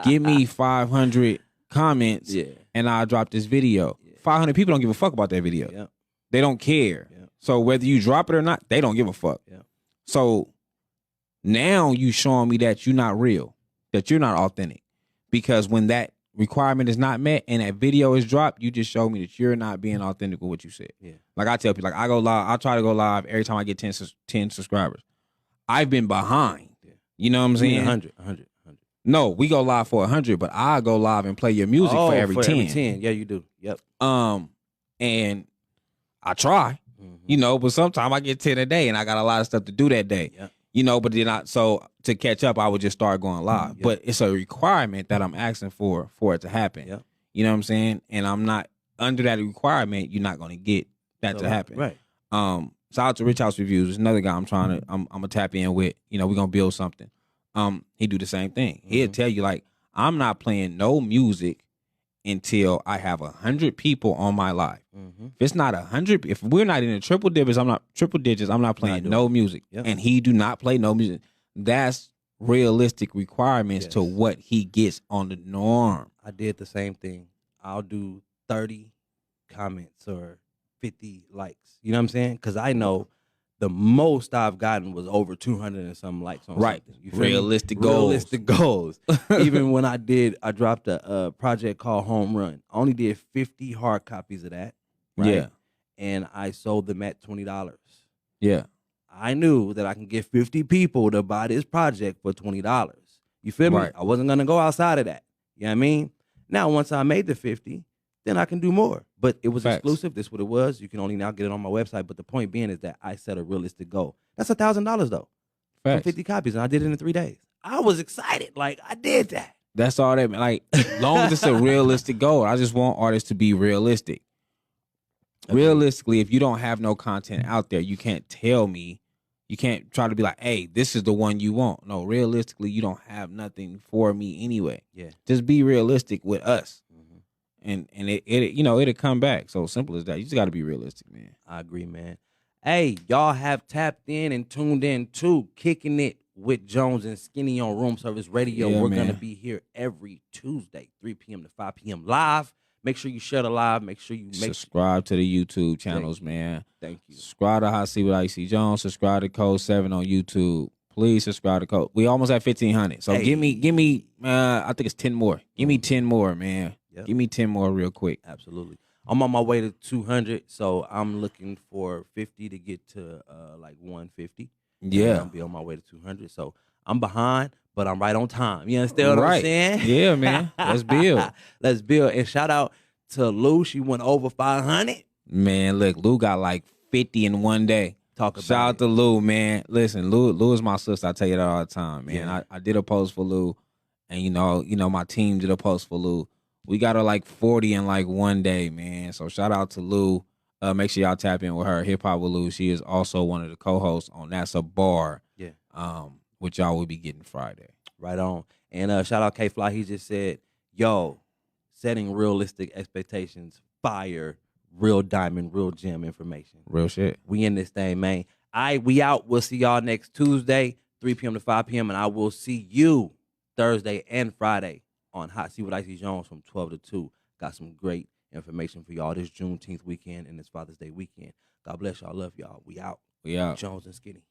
give me 500 comments, and I'll drop this video. 500 people don't give a fuck about that video. Yeah. They don't care. Yeah. So whether you drop it or not, they don't give a fuck. Yeah. So now you showing me that you're not real, that you're not authentic. Because when that requirement is not met and that video is dropped, you just show me that you're not being authentic with what you said. Yeah. Like I tell people, like I go live, I try to go live every time I get 10 subscribers. I've been behind. Yeah. You know what I'm saying? 100. No, we go live for 100, but I go live and play your music for every 10. Every 10. Yeah, you do. Yep. And I try, but sometimes I get 10 a day and I got a lot of stuff to do that day. Yep. But then so to catch up, I would just start going live. Yep. But it's a requirement that I'm asking for it to happen. Yep. You know what I'm saying? And I'm not under that requirement, you're not gonna get that to happen. Right. Shout out to Rich House Reviews. There's another guy I'm gonna tap in with. We're gonna build something. He do the same thing. He'll tell you, like, I'm not playing no music until I have 100 people on my live. If it's not 100, if we're not in the triple digits, I'm not playing no music. Yep. And he do not play no music. That's realistic requirements to what he gets on the norm. I did the same thing. I'll do 30 comments or 50 likes. You know what I'm saying? Because I know the most I've gotten was over 200 and some likes on something. You feel Realistic me? goals. Realistic goals. Even when I dropped a project called Home Run. I only did 50 hard copies of that. Right? Yeah. And I sold them at $20. Yeah. I knew that I can get 50 people to buy this project for $20. You feel me? Right. I wasn't going to go outside of that. You know what I mean? Now, once I made the 50, then I can do more. But it was exclusive. This is what it was. You can only now get it on my website. But the point being is that I set a realistic goal. That's $1,000 though. For 50 copies. And I did it in 3 days. I was excited. Like, I did that. That's all that, like, long as it's a realistic goal. I just want artists to be realistic. Okay. Realistically, if you don't have no content out there, you can't tell me. You can't try to be like, hey, this is the one you want. No, realistically, you don't have nothing for me anyway. Yeah. Just be realistic with us. And it'll come back. So simple as that. You just got to be realistic, man. I agree, man. Hey, y'all have tapped in and tuned in to Kicking It with Jonez and Skinny on Room Service Radio. Yeah, We're going to be here every Tuesday, 3 p.m. to 5 p.m. live. Make sure you share the live. Make sure you subscribe to the YouTube channels, man. Thank you. Subscribe to Hot Seat with Icy Jones. Subscribe to Code 7 on YouTube. Please subscribe to Code. We almost at 1,500. So give me. I think it's 10 more. Give me 10 more, man. Yep. Give me 10 more real quick. Absolutely. I'm on my way to 200, so I'm looking for 50 to get to like 150. Yeah. I'll be on my way to 200. So I'm behind, but I'm right on time. You understand what I'm saying? Yeah, man. Let's build. Let's build. And shout out to Lou. She went over 500. Man, look, Lou got like 50 in one day. Shout out to Lou, man. Listen, Lou is my sister. I tell you that all the time, man. Yeah. I did a post for Lou, and you know, my team did a post for Lou. We got her like 40 in like one day, man. So shout out to Lou. Make sure y'all tap in with her. Hip Hop with Lou. She is also one of the co-hosts on That's a Bar. Yeah. Which y'all will be getting Friday. Right on. And shout out K Fly. He just said, "Yo, setting realistic expectations. Fire." Real diamond, real gem information. Real shit. We in this thing, man. We out. We'll see y'all next Tuesday, 3 p.m. to 5 p.m. And I will see you Thursday and Friday on Hot See What Icy Jones from 12 to 2. Got some great information for y'all this Juneteenth weekend and this Father's Day weekend. God bless y'all. Love y'all. We out. We out. Jonez and Skinny.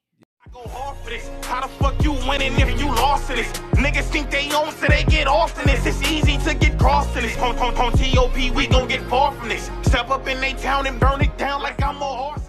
I go hard for this. How the fuck you winning if you lost to this? Niggas think they own, so they get off in this. It's easy to get crossed in this. On TOP, we gon' get far from this. Step up in they town and burn it down like I'm a horse.